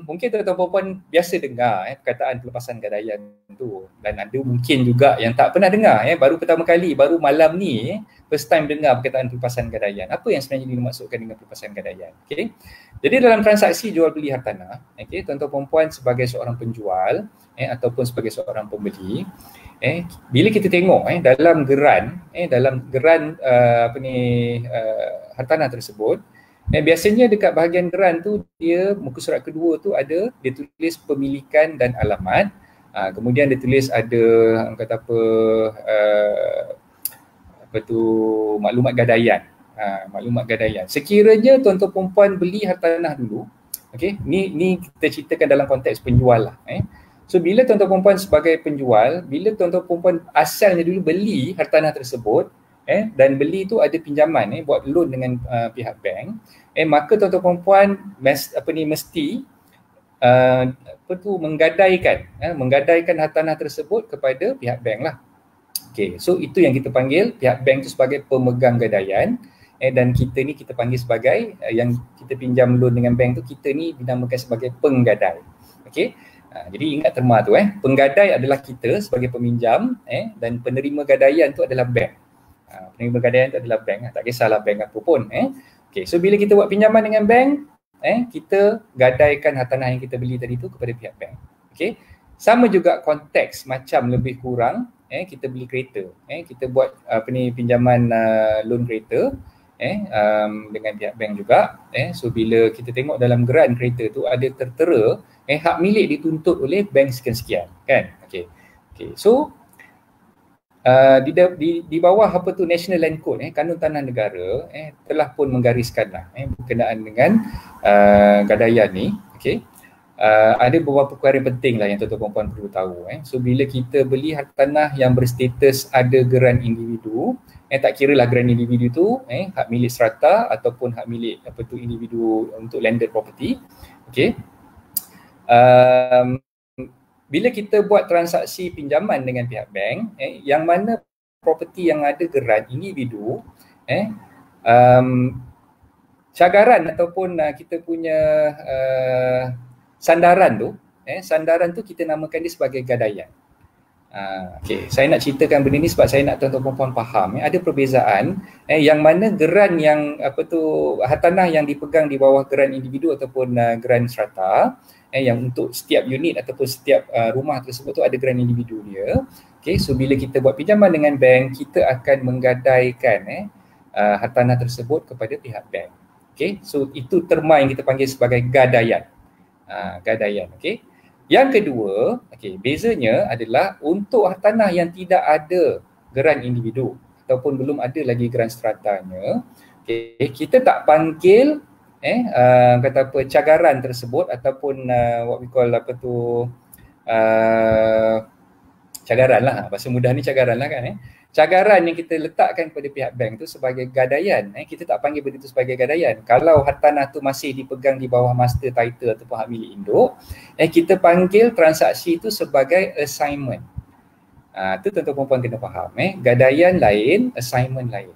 Mungkin tuan-tuan perempuan biasa dengar perkataan pelepasan gadaian tu, dan ada mungkin juga yang tak pernah dengar, baru pertama kali, baru malam ni first time dengar perkataan pelepasan gadaian. Apa yang sebenarnya dimaksudkan dengan pelepasan gadaian? Okay. Jadi dalam transaksi jual beli hartanah, tuan-tuan perempuan sebagai seorang penjual ataupun sebagai seorang pembeli, bila kita tengok dalam geran hartanah tersebut, biasanya dekat bahagian geran tu dia muka surat kedua tu ada, dia tulis pemilikan dan alamat, kemudian dia tulis ada maklumat gadaian. Maklumat gadaian. Sekiranya tuan-tuan perempuan beli hartanah dulu, ni kita ceritakan dalam konteks penjual lah. So bila tuan-tuan perempuan sebagai penjual, bila tuan-tuan perempuan asalnya dulu beli hartanah tersebut, dan beli tu ada pinjaman buat loan dengan pihak bank, maka tuan-tuan perempuan mesti menggadaikan hartanah tersebut kepada pihak bank lah. Okay, so itu yang kita panggil pihak bank tu sebagai pemegang gadaian, dan kita ni kita panggil sebagai yang kita pinjam loan dengan bank tu, kita ni dinamakan sebagai penggadai. Okay. Jadi ingat terma tu, penggadai adalah kita sebagai peminjam, dan penerima gadaian tu adalah bank. Penerima gadaian tu adalah bank, tak kisahlah bank apa pun. Okay, so bila kita buat pinjaman dengan bank, kita gadaikan hartanah yang kita beli tadi tu kepada pihak bank. Okay. Sama juga konteks macam lebih kurang, kita beli kereta, kita buat pinjaman loan kereta dengan pihak bank juga. So bila kita tengok dalam geran kereta tu ada tertera hak milik dituntut oleh bank sekian-sekian, kan? Okay. So di bawah National Land Code, Kanun Tanah Negara telah pun menggariskanlah berkenaan dengan gadaian ni. Okay. Ada beberapa perkara penting lah yang tuan-tuan perempuan perlu tahu. So bila kita beli hartanah yang berstatus ada geran individu, tak kira lah geran individu tu hak milik strata ataupun hak milik individu untuk landed property. Okay. Bila kita buat transaksi pinjaman dengan pihak bank, yang mana property yang ada geran individu, cagaran ataupun kita punya sandaran tu kita namakan dia sebagai gadaian. Okay, saya nak ceritakan benda ni sebab saya nak tuan-tuan perempuan faham. Ada perbezaan yang mana geran yang hartanah yang dipegang di bawah geran individu ataupun geran strata, yang untuk setiap unit ataupun setiap rumah tersebut tu ada geran individu dia. Okay, so bila kita buat pinjaman dengan bank, kita akan menggadaikan hartanah tersebut kepada pihak bank. Okay, so itu terma yang kita panggil sebagai gadaian. Gadaian, okay. Yang kedua, bezanya adalah untuk hartanah yang tidak ada geran individu ataupun belum ada lagi geran stratanya, kita tak panggil cagaran tersebut ataupun what we call cagaran lah, bahasa mudah ni cagaran lah kan. Cagaran yang kita letakkan kepada pihak bank tu sebagai gadaian, kita tak panggil benda tu sebagai gadaian. Kalau hartanah tu masih dipegang di bawah master title ataupun hak milik induk, kita panggil transaksi tu sebagai assignment. Tu tuan-tuan perempuan kena faham. Gadaian lain, assignment lain.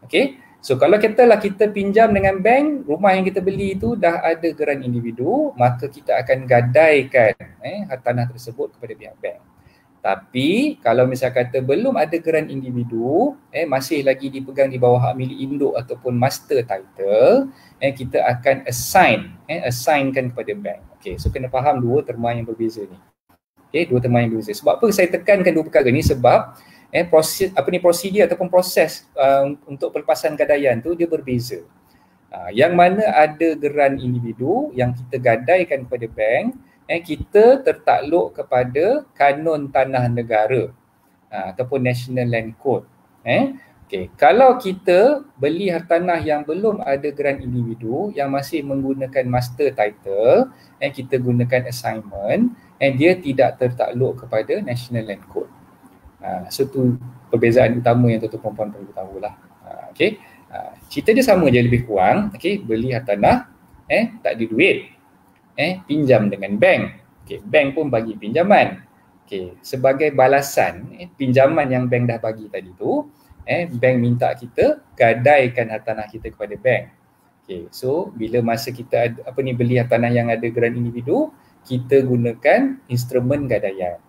Okay. So kalau katalah kita pinjam dengan bank, rumah yang kita beli tu dah ada geran individu, maka kita akan gadaikan hartanah tersebut kepada pihak bank. Tapi kalau misal kata belum ada geran individu, masih lagi dipegang di bawah hak milik induk ataupun master title, kita akan assignkan kepada bank. Okay, so kena faham dua terma yang berbeza ni. Okay, dua terma yang berbeza. Sebab apa saya tekankan dua perkara ni? Sebab prosedur ataupun proses untuk pelepasan gadaian tu dia berbeza. Yang mana ada geran individu yang kita gadaikan kepada bank, kita tertakluk kepada Kanun Tanah Negara ataupun National Land Code. Okay. Kalau kita beli hartanah yang belum ada geran individu, yang masih menggunakan master title, kita gunakan assignment, dia tidak tertakluk kepada National Land Code. So tu perbezaan utama yang tuan-tuan perempuan perlu tahulah. Okay. Cerita dia sama je lebih kurang. Okay. Beli hartanah, tak ada duit, pinjam dengan bank. Okay, bank pun bagi pinjaman. Okay, sebagai balasan pinjaman yang bank dah bagi tadi tu, bank minta kita gadaikan hartanah kita kepada bank. Okay, so bila masa kita ada, beli hartanah yang ada geran individu, kita gunakan instrumen gadaian.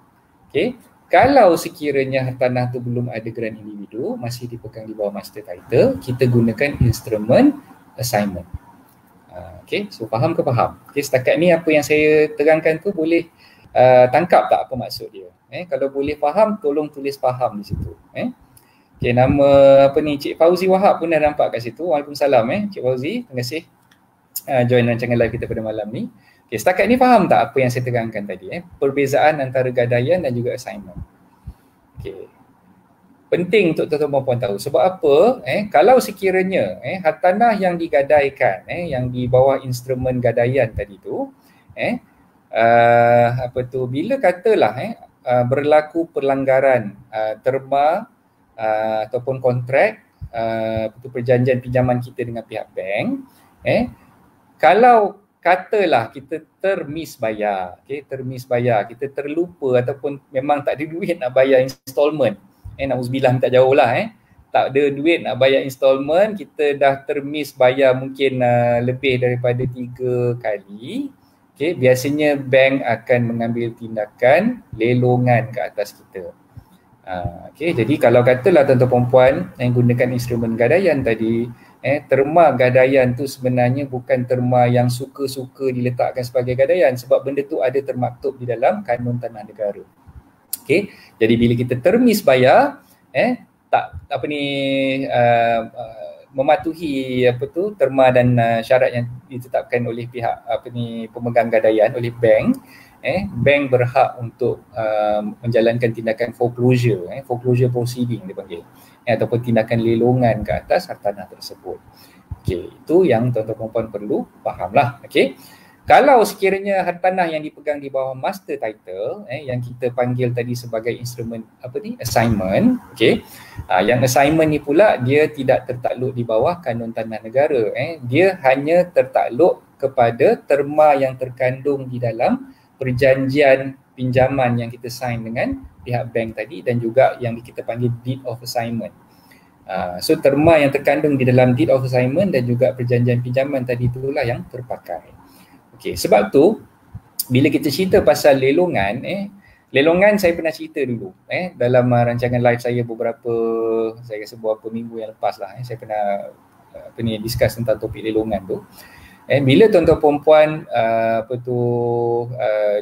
Okay, kalau sekiranya hartanah tu belum ada geran individu, masih dipegang di bawah master title, kita gunakan instrumen assignment. Okay, so faham ke faham? Okay, setakat ni apa yang saya terangkan tu boleh tangkap tak apa maksud dia? Kalau boleh faham, tolong tulis faham di situ. Okay, nama Cik Fauzi Wahab pun dah nampak kat situ. Waalaikumsalam Cik Fauzi, terima kasih join rancangan live kita pada malam ni. Okay, setakat ni faham tak apa yang saya terangkan tadi? Perbezaan antara gadaian dan juga assignment. Okay. Penting untuk tuan-tuan puan tahu. Sebab apa? Kalau sekiranya hartanah yang digadaikan, yang di bawah instrumen gadaian tadi tu, bila katalah berlaku pelanggaran terma ataupun kontrak perjanjian pinjaman kita dengan pihak bank, kalau katalah kita termiss bayar, kita terlupa ataupun memang tak ada duit nak bayar installment, na'udzubillah, minta jauh lah, tak ada duit nak bayar installment, kita dah termiss bayar mungkin lebih daripada 3 kali, biasanya bank akan mengambil tindakan lelongan ke atas kita. Jadi kalau katalah tuan-tuan perempuan yang gunakan instrumen gadaian tadi, terma gadaian tu sebenarnya bukan terma yang suka-suka diletakkan sebagai gadaian, sebab benda tu ada termaktub di dalam kanun tanah negara. Jadi bila kita termiss bayar, mematuhi terma dan syarat yang ditetapkan oleh pihak pemegang gadaian, oleh bank, bank berhak untuk menjalankan tindakan foreclosure, foreclosure proceeding dipanggil, ataupun tindakan lelongan ke atas hartanah tersebut. Itu yang tuan-tuan perempuan perlu fahamlah. Kalau sekiranya hartanah yang dipegang di bawah master title, yang kita panggil tadi sebagai instrumen assignment, yang assignment ni pula dia tidak tertakluk di bawah kanun tanah negara, dia hanya tertakluk kepada terma yang terkandung di dalam perjanjian pinjaman yang kita sign dengan pihak bank tadi, dan juga yang kita panggil deed of assignment. So terma yang terkandung di dalam deed of assignment dan juga perjanjian pinjaman tadi itulah yang terpakai. Sebab tu bila kita cerita pasal lelongan, lelongan saya pernah cerita dulu dalam rancangan live saya saya rasa beberapa minggu yang lepas lah, saya pernah discuss tentang topik lelongan tu. Bila tuan-tuan perempuan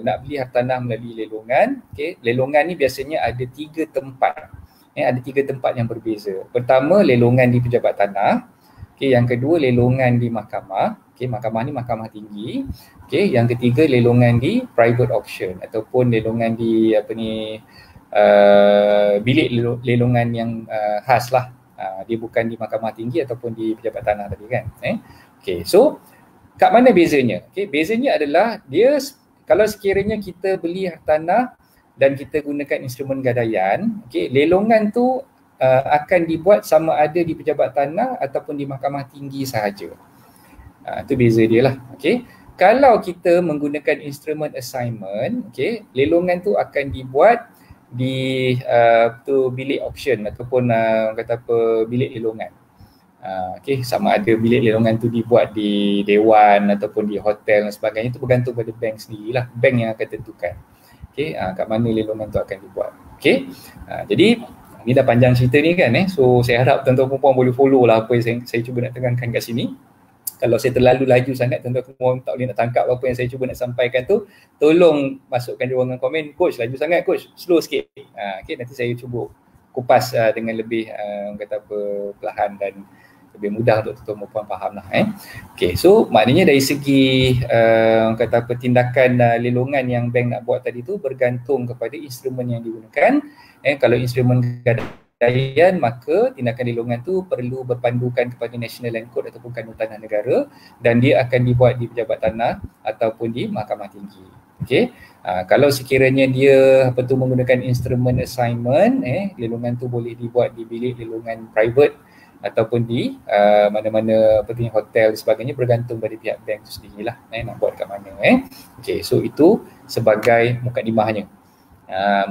nak beli hartanah melalui lelongan, lelongan ni biasanya ada 3 tempat. Ada 3 tempat yang berbeza. Pertama, lelongan di pejabat tanah. Yang kedua, lelongan di mahkamah. Mahkamah ni mahkamah tinggi. Yang ketiga, lelongan di private auction ataupun lelongan di bilik lelongan yang khas lah. Dia bukan di mahkamah tinggi ataupun di pejabat tanah tadi kan. So kat mana bezanya? Bezanya adalah dia kalau sekiranya kita beli hartanah dan kita gunakan instrumen gadaian, lelongan tu akan dibuat sama ada di pejabat tanah ataupun di mahkamah tinggi sahaja. Itu beza dia lah. Kalau kita menggunakan instrumen assignment, lelongan tu akan dibuat di bilik auction ataupun bilik lelongan. Sama ada bilik lelongan tu dibuat di dewan ataupun di hotel dan sebagainya, itu bergantung pada bank sendirilah. Bank yang akan tentukan kat mana lelongan tu akan dibuat. Jadi ni dah panjang cerita ni kan. So saya harap tuan-tuan perempuan boleh follow lah apa yang saya cuba nak terangkan kat sini. Kalau saya terlalu laju sangat, tuan-tuan perempuan tak boleh nak tangkap apa yang saya cuba nak sampaikan tu, tolong masukkan di ruangan komen, coach laju sangat coach, slow sikit. Nanti saya cuba kupas dengan lebih perlahan dan lebih mudah untuk tuan-tuan perempuan faham lah. So maknanya dari segi tindakan lelongan yang bank nak buat tadi tu bergantung kepada instrumen yang digunakan. Kalau instrumen gadaian, maka tindakan lelongan tu perlu berpandukan kepada National Land Code ataupun kanun tanah negara, dan dia akan dibuat di pejabat tanah ataupun di mahkamah tinggi. Kalau sekiranya dia menggunakan instrumen assignment, lelongan tu boleh dibuat di bilik lelongan private ataupun di mana-mana hotel dan sebagainya, bergantung pada pihak bank tu sendirilah nak buat kat mana. So itu sebagai mukadimahnya.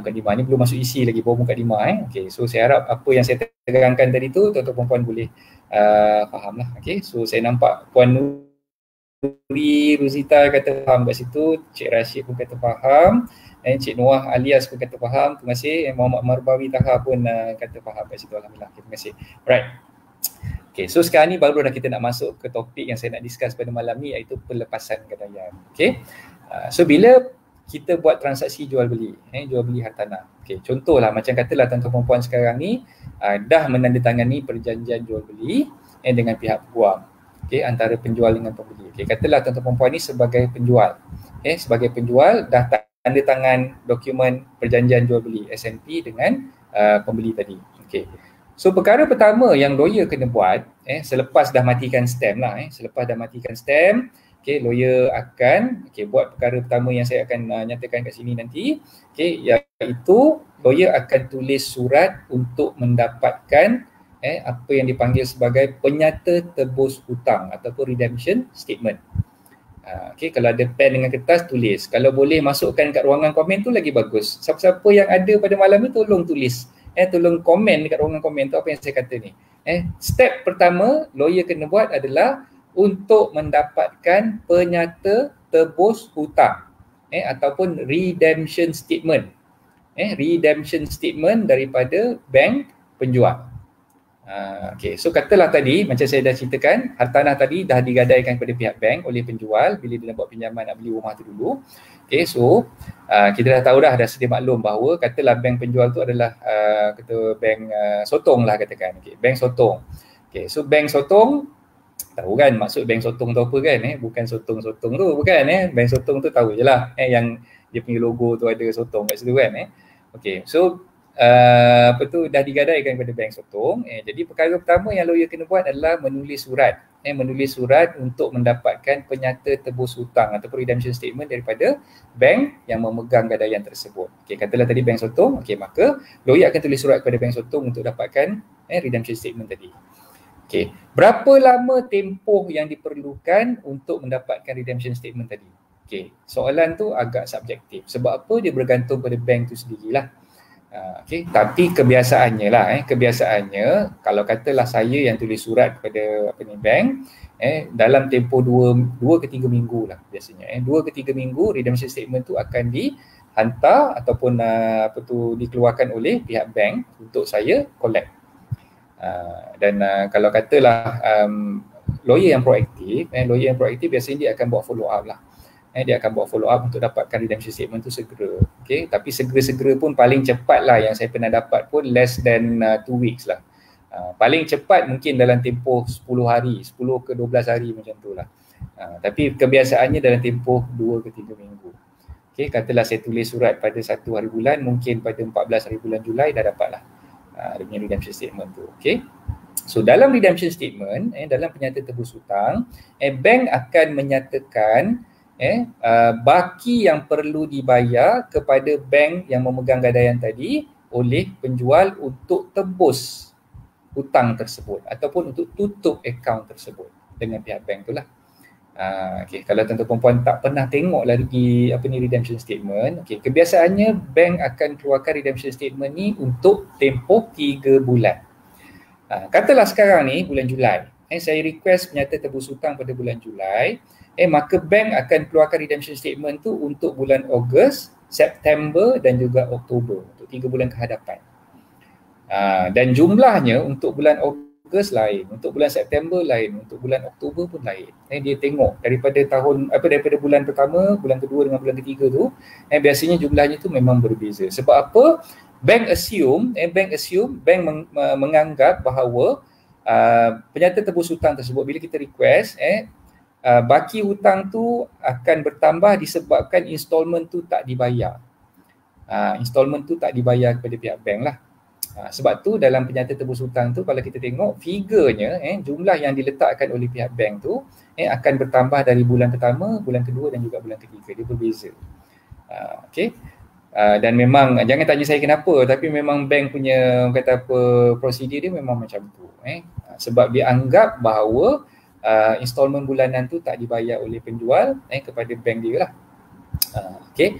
Mukadimah ni belum masuk isi lagi, baru mukadimah. Okay, so saya harap apa yang saya terangkan tadi tu tuan-tuan perempuan boleh faham lah. Okay, so saya nampak Puan Nuri Ruzita kata faham kat situ, Cik Rashid pun kata faham, Cik Noah Alias pun kata faham, terima kasih. Muhammad Marbawi Taha pun kata faham kat situ, alhamdulillah. Okay, terima kasih. Right. Okay, so sekarang ni baru dah kita nak masuk ke topik yang saya nak discuss pada malam ni, iaitu pelepasan gadaian. Okay, so bila kita buat transaksi jual beli, jual beli hartanah. Okay, contohlah macam katalah tuan-tuan perempuan sekarang ni dah menandatangani perjanjian jual beli dengan pihak peguam. Okay, antara penjual dengan pembeli. Okay, katalah tuan-tuan perempuan ni sebagai penjual. Sebagai penjual dah tanda tangan dokumen perjanjian jual beli SNP dengan pembeli tadi. Okay. So perkara pertama yang lawyer kena buat selepas dah matikan stamp lah, selepas dah matikan stamp, okay, lawyer akan buat perkara pertama yang saya akan nyatakan kat sini nanti, iaitu lawyer akan tulis surat untuk mendapatkan apa yang dipanggil sebagai penyata tebus hutang ataupun redemption statement. Okay, kalau ada pen dengan kertas, tulis. Kalau boleh masukkan kat ruangan komen tu lagi bagus. Siapa-siapa yang ada pada malam ni tolong tulis. Tolong komen dekat ruangan komen tu apa yang saya kata ni. Step pertama lawyer kena buat adalah untuk mendapatkan penyata tebus hutang ataupun redemption statement. Redemption statement daripada bank penjual. Okay, so katalah tadi macam saya dah ceritakan, hartanah tadi dah digadaikan kepada pihak bank oleh penjual bila dia nak buat pinjaman nak beli rumah tu dulu. Okay, so kita dah tahu dah sedia maklum bahawa katalah bank penjual tu adalah kata bank sotong lah katakan. Okay, bank sotong. Okay, so bank sotong tahu kan maksud bank sotong tu apa kan, bukan sotong-sotong tu bukan, bank sotong tu tahu je lah, yang dia punya logo tu ada sotong kat situ kan. Okay, so dah digadaikan kepada bank sotong. Jadi perkara pertama yang lawyer kena buat adalah menulis surat. Menulis surat untuk mendapatkan penyata tebus hutang ataupun redemption statement daripada bank yang memegang gadaian tersebut. Okay, katalah tadi bank sotong, okay, maka lawyer akan tulis surat kepada bank sotong untuk dapatkan redemption statement tadi. Okay, berapa lama tempoh yang diperlukan untuk mendapatkan redemption statement tadi? Okay, soalan tu agak subjektif. Sebab apa? Dia bergantung pada bank tu sendirilah. Okay, tapi kebiasaannya lah, kebiasaannya kalau katalah saya yang tulis surat kepada bank, dalam tempoh 2 ke 3 minggu lah biasanya. 2 ke 3 minggu redemption statement tu akan dihantar ataupun dikeluarkan oleh pihak bank untuk saya collect. Dan kalau katalah lawyer yang proaktif, biasanya dia akan buat follow up lah. Dia akan buat follow up untuk dapatkan redemption statement tu segera. Okay, tapi segera-segera pun paling cepat lah yang saya pernah dapat pun less than 2 weeks lah. Paling cepat mungkin dalam tempoh 10 hari, 10 ke 12 hari macam tu lah. Tapi kebiasaannya dalam tempoh 2 ke 3 minggu. Okay, katalah saya tulis surat pada 1 hari bulan, mungkin pada 14 hari bulan Julai dah dapat lah dia punya redemption statement tu. Okay, so dalam redemption statement, dalam penyata tebus hutang, bank akan menyatakan baki yang perlu dibayar kepada bank yang memegang gadaian tadi oleh penjual untuk tebus hutang tersebut ataupun untuk tutup akaun tersebut dengan pihak bank tu lah. Okay, kalau tuan-tuan perempuan tak pernah tengok lagi redemption statement, okay, kebiasaannya bank akan keluarkan redemption statement ni untuk tempoh 3 bulan. Katalah sekarang ni bulan Julai, saya request penyata tebus hutang pada bulan Julai, maka bank akan keluarkan redemption statement tu untuk bulan Ogos, September dan juga Oktober, untuk 3 bulan ke hadapan. Dan jumlahnya untuk bulan Ogos lain, untuk bulan September lain, untuk bulan Oktober pun lain. Dia tengok daripada bulan pertama, bulan kedua dengan bulan ketiga tu, biasanya jumlahnya tu memang berbeza. Sebab apa? Bank menganggap bahawa penyata tebus hutang tersebut bila kita request, baki hutang tu akan bertambah disebabkan installment tu tak dibayar. Installment tu tak dibayar kepada pihak bank lah. Sebab tu dalam penyata tebus hutang tu kalau kita tengok figurnya, jumlah yang diletakkan oleh pihak bank tu akan bertambah dari bulan pertama, bulan kedua dan juga bulan ketiga. Dia berbeza. Okay. Dan memang jangan tanya saya kenapa, tapi memang bank punya prosedur dia memang macam tu. Sebab dia anggap bahawa installment bulanan tu tak dibayar oleh penjual kepada bank dia lah. Okay.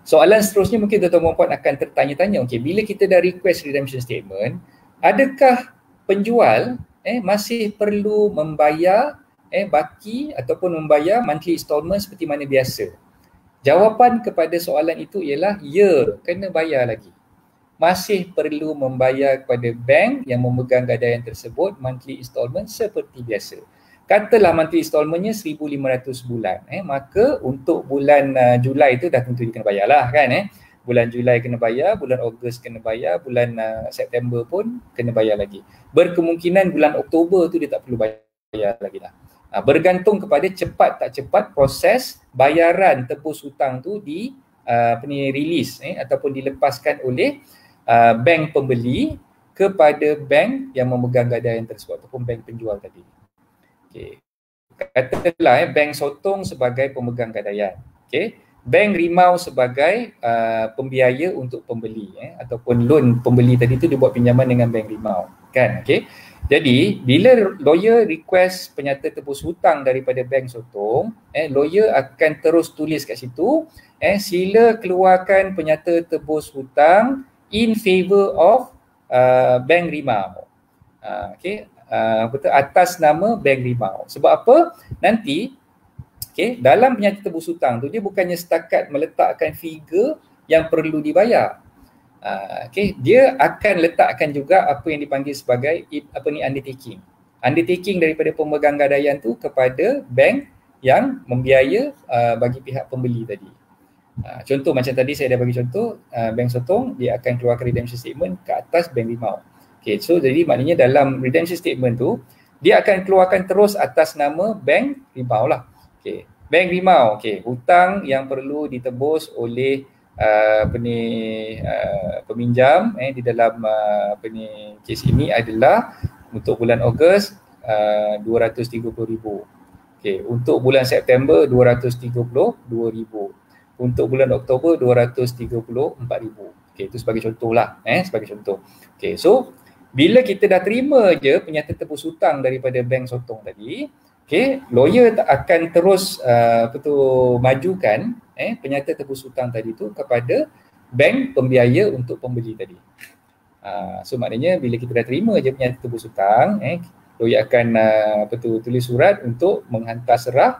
Soalan seterusnya mungkin tuan-tuan dan puan akan tertanya-tanya, okey, bila kita dah request redemption statement, adakah penjual masih perlu membayar baki ataupun membayar monthly installment seperti mana biasa? Jawapan kepada soalan itu ialah ya, kena bayar lagi. Masih perlu membayar kepada bank yang memegang gadaian tersebut monthly installment seperti biasa. Katalah monthly installmentnya 1,500 bulan, maka untuk bulan Julai itu dah tentu dia kena bayar lah kan. Bulan Julai kena bayar, bulan Ogos kena bayar, bulan September pun kena bayar lagi. Berkemungkinan bulan Oktober tu dia tak perlu bayar lagi lah. Bergantung kepada cepat tak cepat proses bayaran tebus hutang tu release ataupun dilepaskan oleh bank pembeli kepada bank yang memegang gadaian tersebut ataupun bank penjual tadi. Okay. Katakanlah bank Sotong sebagai pemegang gadaian. Okay. Bank Rimau sebagai pembiaya untuk pembeli ataupun loan pembeli tadi tu dia buat pinjaman dengan bank Rimau kan. Okay. Jadi bila lawyer request penyata tebus hutang daripada bank Sotong, lawyer akan terus tulis kat situ, sila keluarkan penyata tebus hutang in favor of bank Rimau. Okay. Betul, atas nama bank Rimau. Sebab apa? Nanti dalam penyata tebus hutang tu dia bukannya setakat meletakkan figure yang perlu dibayar. Dia akan letakkan juga apa yang dipanggil sebagai undertaking. Undertaking daripada pemegang gadaian tu kepada bank yang membiaya bagi pihak pembeli tadi. Contoh macam tadi saya dah bagi contoh, bank Sotong dia akan keluarkan redemption statement ke atas bank Rimau. Okay, so jadi maknanya dalam redemption statement tu dia akan keluarkan terus atas nama bank Rimau lah. Okay. Bank Rimau, hutang yang perlu ditebus oleh peminjam di dalam kes ini adalah untuk bulan Ogos 230,000. Untuk bulan September 232,000. Untuk bulan Oktober 234,000. Itu sebagai contoh lah, sebagai contoh. So bila kita dah terima je penyata tebus hutang daripada bank Sotong tadi, lawyer akan terus majukan penyata tebus hutang tadi tu kepada bank pembiaya untuk pembeli tadi. So maknanya bila kita dah terima je penyata tebus hutang, lawyer akan tulis surat untuk menghantar serah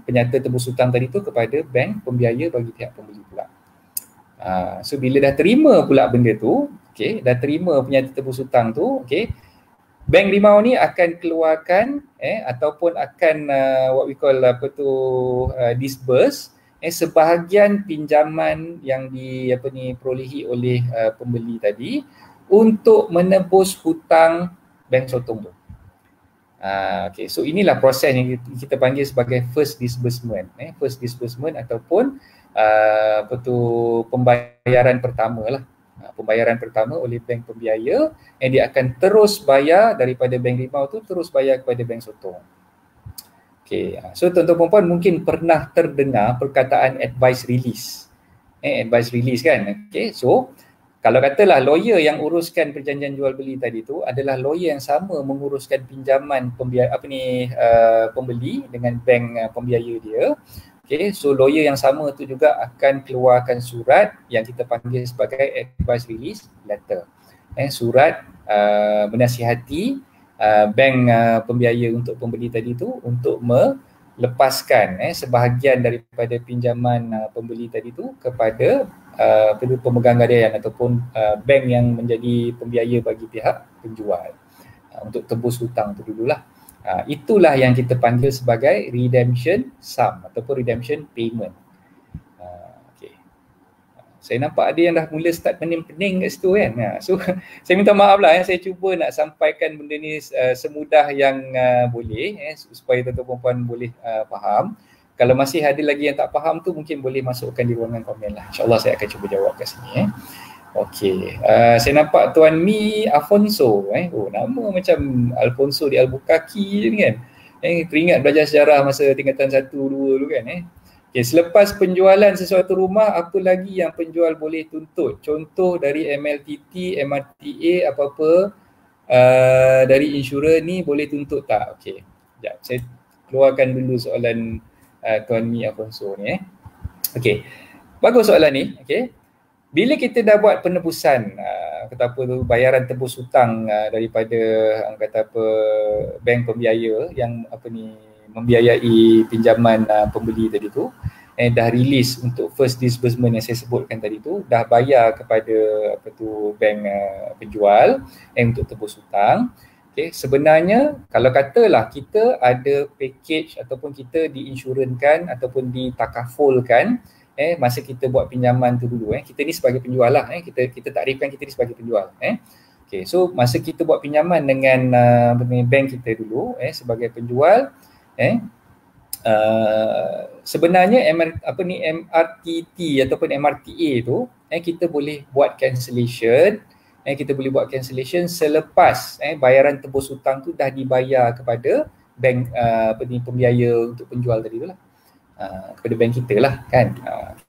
penyata tebus hutang tadi tu kepada bank pembiaya bagi pihak pembeli pula. So bila dah terima pula benda tu, dah terima penyata tebus hutang tu, bank Rimau ni akan keluarkan ataupun akan what we call disburse sebahagian pinjaman yang perolehi oleh pembeli tadi untuk menebus hutang bank Sotong tu. So inilah proses yang kita panggil sebagai first disbursement. First disbursement ataupun pembayaran pertama lah. Pembayaran pertama oleh bank pembiaya yang dia akan terus bayar daripada bank Rimau tu terus bayar kepada bank Sotong. So tuan-tuan puan mungkin pernah terdengar perkataan advice release. Advice release kan. So kalau katalah lawyer yang uruskan perjanjian jual beli tadi tu adalah lawyer yang sama menguruskan pinjaman pembeli dengan bank pembiaya dia. So lawyer yang sama tu juga akan keluarkan surat yang kita panggil sebagai advice release letter. Surat menasihati bank pembiaya untuk pembeli tadi tu untuk melepaskan sebahagian daripada pinjaman pembeli tadi tu kepada pemegang gadaian ataupun bank yang menjadi pembiaya bagi pihak penjual untuk tebus hutang tu dululah. Itulah yang kita panggil sebagai redemption sum ataupun redemption payment. Saya nampak ada yang dah mula start pening-pening kat situ kan. So saya minta maaf lah, saya cuba nak sampaikan benda ni semudah yang boleh supaya tuan-tuan puan boleh faham. Kalau masih ada lagi yang tak faham tu mungkin boleh masukkan di ruangan komen lah. InsyaAllah saya akan cuba jawab kat sini. Saya nampak Tuan Mi Afonso. Oh, nama macam Alfonso di Albuquerque ni kan. Teringat belajar sejarah masa tingkatan 1, 2 dulu kan. Selepas penjualan sesuatu rumah, apa lagi yang penjual boleh tuntut? Contoh dari MLTT, MRTA, apa-apa dari insurer ni boleh tuntut tak? Sekejap, saya keluarkan dulu soalan Tuan Mi Afonso ni. bagus soalan ni. Okay. Bila kita dah buat penebusan kata apa tu, bayaran tebus hutang daripada kata apa bank pembiaya yang apa ni membiayai pinjaman pembeli tadi tu, dah release untuk first disbursement yang saya sebutkan tadi tu, dah bayar kepada apa tu bank penjual untuk tebus hutang. Okay, sebenarnya kalau katalah kita ada package ataupun kita diinsurankan ataupun ditakafulkan masa kita buat pinjaman tu dulu, kita ni sebagai penjual lah, kita takrifkan kita ni sebagai penjual. Okay, so masa kita buat pinjaman dengan bank kita dulu sebagai penjual, sebenarnya MRTT ataupun MRTA tu kita boleh buat cancellation, kita boleh buat cancellation selepas bayaran tebus hutang tu dah dibayar kepada bank pembiaya untuk penjual tadi tu lah. Kepada bank kita lah kan.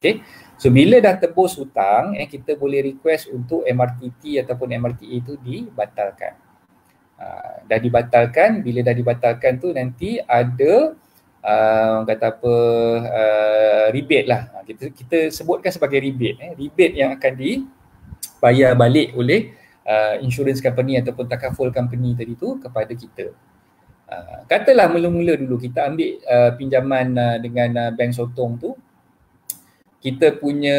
Okay. So bila dah tebus hutang, kita boleh request untuk MRTT ataupun MRTA itu dibatalkan. Dah dibatalkan, bila dah dibatalkan tu nanti ada kata apa rebate lah. Kita sebutkan sebagai rebate. Rebate yang akan dibayar balik oleh insurance company ataupun takaful company tadi tu kepada kita. Katalah mula-mula dulu kita ambil pinjaman dengan bank sotong tu, kita punya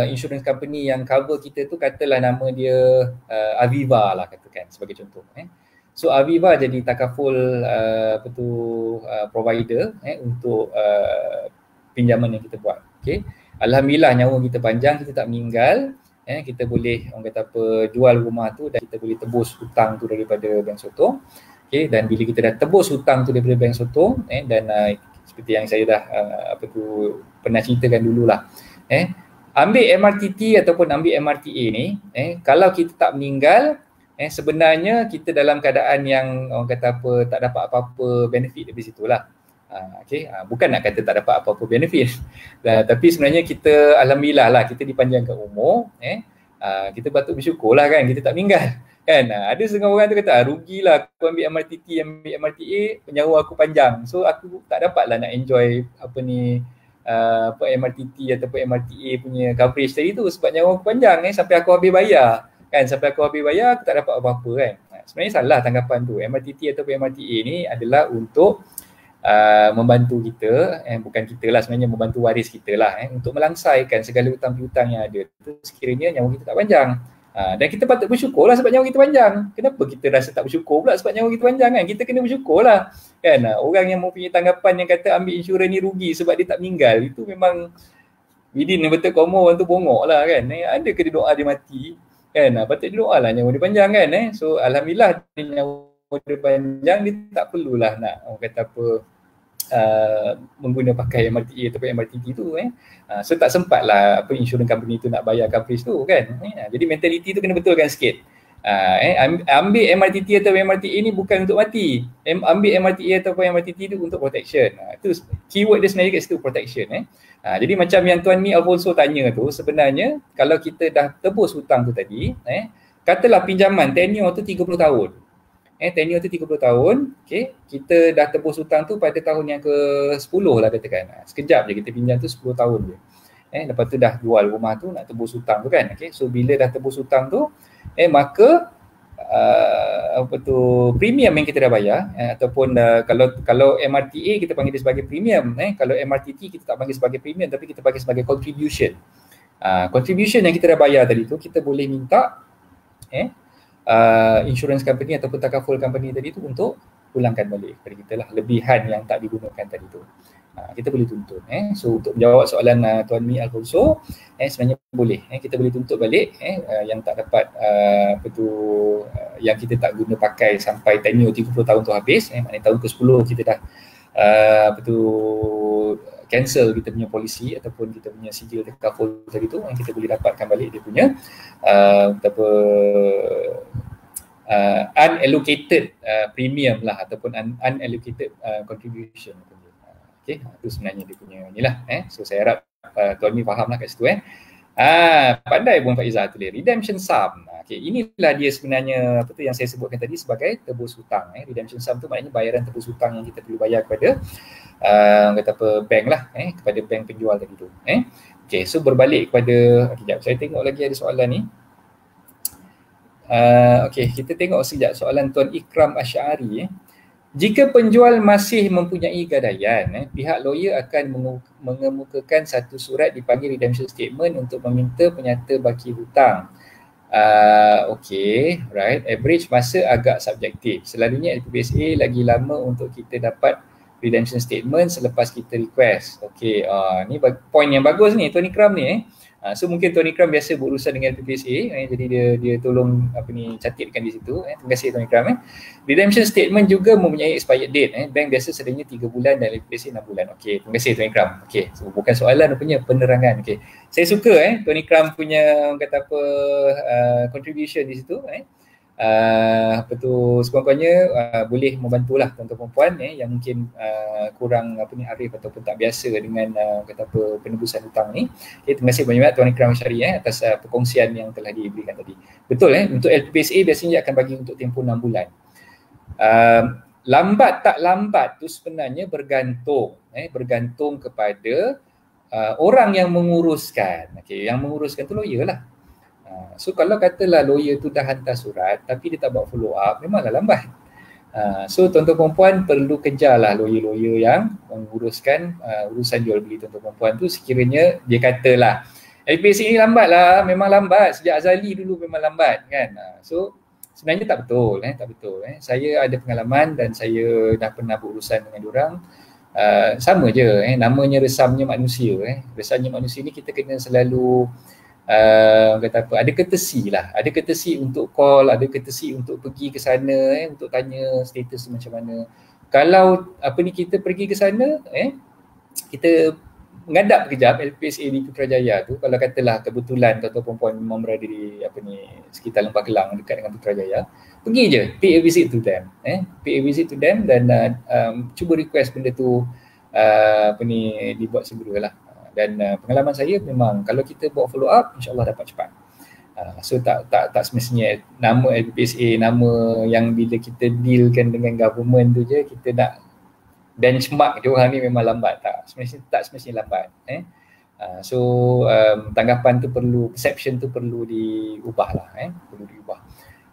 insurance company yang cover kita tu katalah nama dia Aviva lah katakan sebagai contoh. So Aviva jadi takaful provider untuk pinjaman yang kita buat. Okay. Alhamdulillah nyawa kita panjang, kita tak meninggal. Kita boleh orang kata apa jual rumah tu dan kita boleh tebus hutang tu daripada bank sotong. Okay, dan bila kita dah tebus hutang tu daripada bank sotong dan seperti yang saya dah pernah ceritakan dululah, ambil MRTT ataupun ambil MRTA ni, kalau kita tak meninggal, sebenarnya kita dalam keadaan yang orang kata apa tak dapat apa-apa benefit dari situlah. Okay, bukan nak kata tak dapat apa-apa benefit, tapi sebenarnya kita alhamdulillah lah kita dipanjangkan umur, kita patut bersyukur lah kan kita tak meninggal. Kan ada setengah orang tu kata rugilah aku ambil MRTT, ambil MRTA, nyawa aku panjang, so aku tak dapatlah nak enjoy apa ni MRTT ataupun MRTA punya coverage tadi tu sebab nyawa aku panjang sampai aku habis bayar kan, sampai aku habis bayar aku tak dapat apa-apa kan. Sebenarnya salah tanggapan tu. MRTT ataupun MRTA ni adalah untuk membantu kita, bukan kita lah sebenarnya, membantu waris kita lah untuk melangsaikan segala hutang-hutang yang ada tu sekiranya nyawa kita tak panjang. Dan kita patut bersyukur lah sebab nyawa kita panjang. Kenapa kita rasa tak bersyukur pula sebab nyawa kita panjang kan? Kita kena bersyukur lah kan. Orang yang mempunyai tanggapan yang kata ambil insurans ni rugi sebab dia tak meninggal, itu memang within betul komo orang tu bongok lah kan. Ada ke dia doa dia mati kan? Patut dia doa lah nyawa dia panjang kan. So alhamdulillah dia nyawa dia panjang, dia tak perlulah nak orang kata apa mengguna pakai MRTA ataupun MRTT tu so tak sempat lah apa insurance company tu nak bayar coverage tu kan. Jadi mentality tu kena betulkan sikit. Ambil MRTT atau MRTA ni bukan untuk mati, ambil MRTA ataupun MRTT tu untuk protection. Itu keyword dia sebenarnya kat situ, protection. Jadi macam yang Tuan Mi Alfonso tanya tu, sebenarnya kalau kita dah tebus hutang tu tadi, katalah pinjaman tenure tu 30 tahun. Tenure tu 30 tahun, okay, kita dah tebus hutang tu pada tahun yang ke-10 lah katakan. Sekejap je kita pinjam tu 10 tahun je. Lepas tu dah jual rumah tu nak tebus hutang tu kan. Okay. So bila dah tebus hutang tu, maka premium yang kita dah bayar ataupun kalau MRTA kita panggil dia sebagai premium, kalau MRTT kita tak panggil sebagai premium tapi kita panggil sebagai contribution. Contribution yang kita dah bayar tadi tu kita boleh minta insurance company ataupun takaful company tadi tu untuk pulangkan balik kepada kita lah lebihan yang tak digunakan tadi tu. Kita boleh tuntut. So untuk menjawab soalan Tuan Mi Alfonso, sebenarnya boleh. Kita boleh tuntut balik yang tak dapat yang kita tak guna pakai sampai tenure 30 tahun tu habis. Maknanya tahun ke-10 kita dah cancel kita punya polisi ataupun kita punya sijil takaful tadi tu, yang kita boleh dapatkan balik dia punya unallocated premium lah ataupun unallocated contribution. Okay, itu sebenarnya dia punya inilah. So saya harap Tuan Mi faham lah kat situ. Pandai pun Faizah tulis redemption sum. Okay, inilah dia sebenarnya apa tu yang saya sebutkan tadi sebagai tebus hutang. Redemption sum tu maknanya bayaran tebus hutang yang kita perlu bayar kepada kata apa, bank lah, kepada bank penjual tadi tu. Okay, so berbalik kepada, sekejap saya tengok lagi ada soalan ni. Okay, kita tengok sekejap soalan Tuan Ikram Asy'ari. Jika penjual masih mempunyai gadaian, pihak lawyer akan mengemukakan satu surat dipanggil redemption statement untuk meminta penyata baki hutang. Okay, right. Average masa agak subjektif. Selalunya LPPSA lagi lama untuk kita dapat redemption statement selepas kita request. Okay, ni point yang bagus ni Tuan Ikram ni. So mungkin Tuan Ikram biasa berurusan dengan LPPSA, jadi dia tolong apa ni catatkan di situ. Terima kasih Tuan Ikram. Redemption statement juga mempunyai expired date. Bank biasa sedianya 3 bulan dan LPPSA 6 bulan. Okey, terima kasih Tuan Ikram. Okey, so bukan soalan, punya penerangan. Okey. Saya suka Tuan Ikram punya kata apa contribution di situ. Apa tu sekurang-kurangnya boleh membantulah tuan-tuan perempuan yang mungkin kurang apa ni arif ataupun tak biasa dengan kata apa penebusan hutang ni. Okay, terima kasih banyak Tuan Ikram Asy'ari atas perkongsian yang telah diberikan tadi. Betul untuk LPPSA biasanya akan bagi untuk tempoh 6 bulan. Lambat tak lambat tu sebenarnya bergantung kepada orang yang menguruskan. Okey, yang menguruskan tu lawyer lah. So kalau katalah lawyer tu dah hantar surat tapi dia tak buat follow up, memanglah lambat. So tuan-tuan perempuan perlu kejarlah lawyer-lawyer yang menguruskan urusan jual beli tuan-tuan perempuan tu. Sekiranya dia katalah LPPSA ni lambat lah, memang lambat, sejak azali dulu memang lambat kan. So sebenarnya tak betul, tak betul. Saya ada pengalaman dan saya dah pernah berurusan dengan diorang. Sama je, namanya resamnya manusia. Resamnya manusia ni kita kena selalu kata apa, ada courtesy lah, ada courtesy untuk call, ada courtesy untuk pergi ke sana untuk tanya status macam mana. Kalau apa ni kita pergi ke sana kita mengadap kejap LPPSA di Putrajaya tu, kalau katalah kebetulan tuan-tuan perempuan memang berada di apa ni sekitar Lembah Kelang dekat dengan Putrajaya, pergi je pay a visit to them, pay a visit to them dan cuba request benda tu apa ni dibuat segera lah. Dan pengalaman saya memang kalau kita buat follow up insya-Allah dapat cepat. So tak semestinya nama LPPSA, nama yang bila kita dealkan dengan government tu je kita nak benchmark dia orang ni memang lambat. Tak semestinya lambat. So tanggapan tu perlu, perception tu perlu diubah lah, perlu diubah.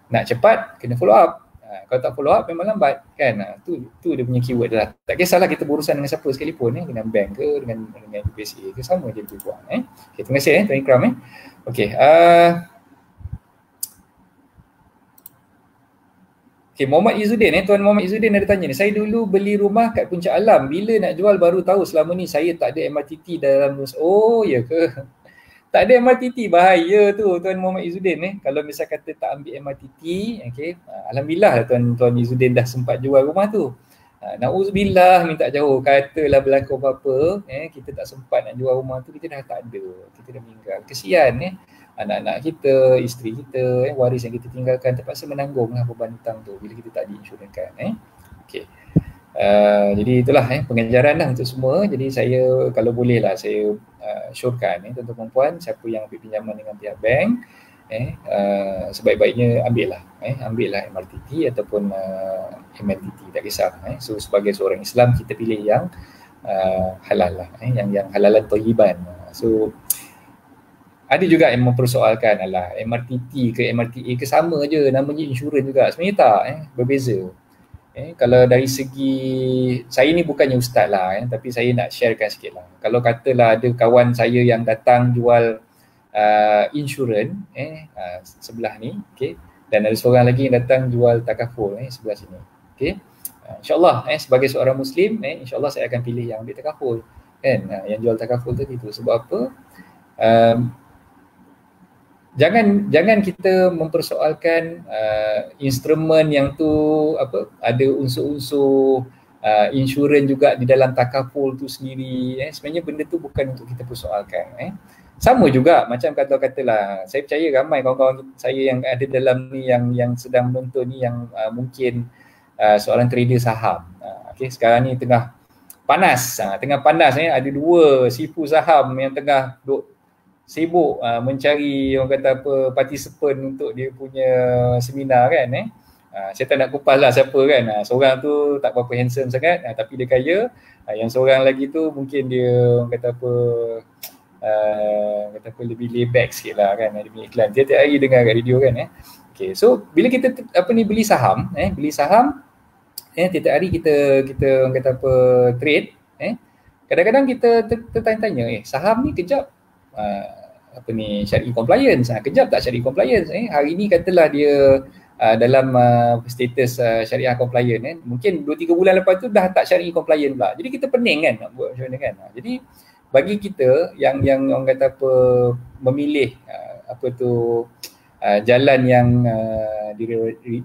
Nak cepat kena follow up. Kalau tak follow up memang lambat kan. Tu dia punya keyword lah. Tak kisahlah kita berurusan dengan siapa sekalipun, dengan bank ke dengan LPPSA ke, sama je lebih kurang. Okay, terima kasih Tuan Ikram. Okay, okay, Muhammad Izzuddin Tuan Muhammad Izzuddin ada tanya ni, saya dulu beli rumah kat Puncak Alam, bila nak jual baru tahu selama ni saya tak ada MRTT dalam oh ya ke? Tak ada MRTT, bahaya tu Tuan Muhammad Izzuddin kalau misal kata tak ambil MRTT. Okay, alhamdulillah Tuan Izzuddin dah sempat jual rumah tu. Na'udzubillah, minta jauh, katalah berlaku apa-apa, kita tak sempat nak jual rumah tu, kita dah tak ada, kita dah meninggal. Kesian anak-anak kita, isteri kita, waris yang kita tinggalkan terpaksa menanggunglah beban hutang tu bila kita tak diinsurankan. Okay. Jadi itulah pengajaran lah untuk semua. Jadi saya kalau boleh lah saya syorkan tuan-tuan perempuan, siapa yang ambil pinjaman dengan pihak bank, sebaik-baiknya ambillah MRTT ataupun MNTT, tak kisah. So sebagai seorang Islam kita pilih yang halal lah, yang halalan thayyiban. So ada juga yang mempersoalkan alah MRTT ke MRTA ke sama je, namanya insurans juga. Sebenarnya tak, berbeza. Kalau dari segi, saya ni bukannya ustaz lah, tapi saya nak sharekan sikit lah. Kalau katalah ada kawan saya yang datang jual insurans sebelah ni, okay, dan ada seorang lagi yang datang jual takaful sebelah sini, okay. InsyaAllah sebagai seorang Muslim, insyaAllah saya akan pilih yang ambil takaful kan, yang jual takaful tadi tu. Sebab apa? Jangan kita mempersoalkan instrumen yang tu apa, ada unsur-unsur insurans juga di dalam takaful tu sendiri. Sebenarnya benda tu bukan untuk kita persoalkan. Sama juga macam katalah, saya percaya ramai kawan-kawan saya yang ada dalam ni yang sedang menonton ni yang mungkin seorang trader saham. Okay, sekarang ni tengah panas, ada dua sifu saham yang tengah duk sibuk mencari orang kata apa participant untuk dia punya seminar kan saya tak nak kupas lah siapa kan. Seorang tu tak berapa handsome sangat tapi dia kaya. Yang seorang lagi tu mungkin dia orang kata apa lebih lay back sikit lah kan. Dia punya iklan tiap hari dengar kat radio kan Okay, so bila kita beli saham tiap hari kita orang kata apa trade kadang-kadang kita tertanya-tanya saham ni kejap syariah compliance kejap tak syariah compliance hari ni katalah dia dalam status syariah compliant mungkin 2-3 bulan lepas tu dah tak syariah compliant pula. Jadi kita pening kan nak buat macam mana kan. Jadi bagi kita yang orang kata apa memilih jalan yang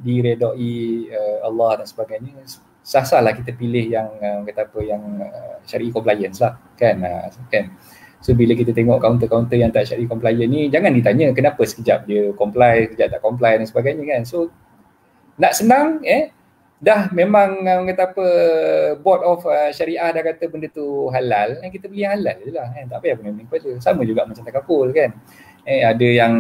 diredai Allah dan sebagainya, sah-sahlah kita pilih yang kata apa yang syariah compliance lah kan. So bila kita tengok kaunter-kaunter yang tak syariah compliant ni, jangan ditanya kenapa sekejap dia comply, sekejap tak comply dan sebagainya kan. So nak senang dah memang kata apa board of syariah dah kata benda tu halal, kita beli yang halal je lah tak payah pening-pening kepala. Sama juga macam takaful kan. Ada yang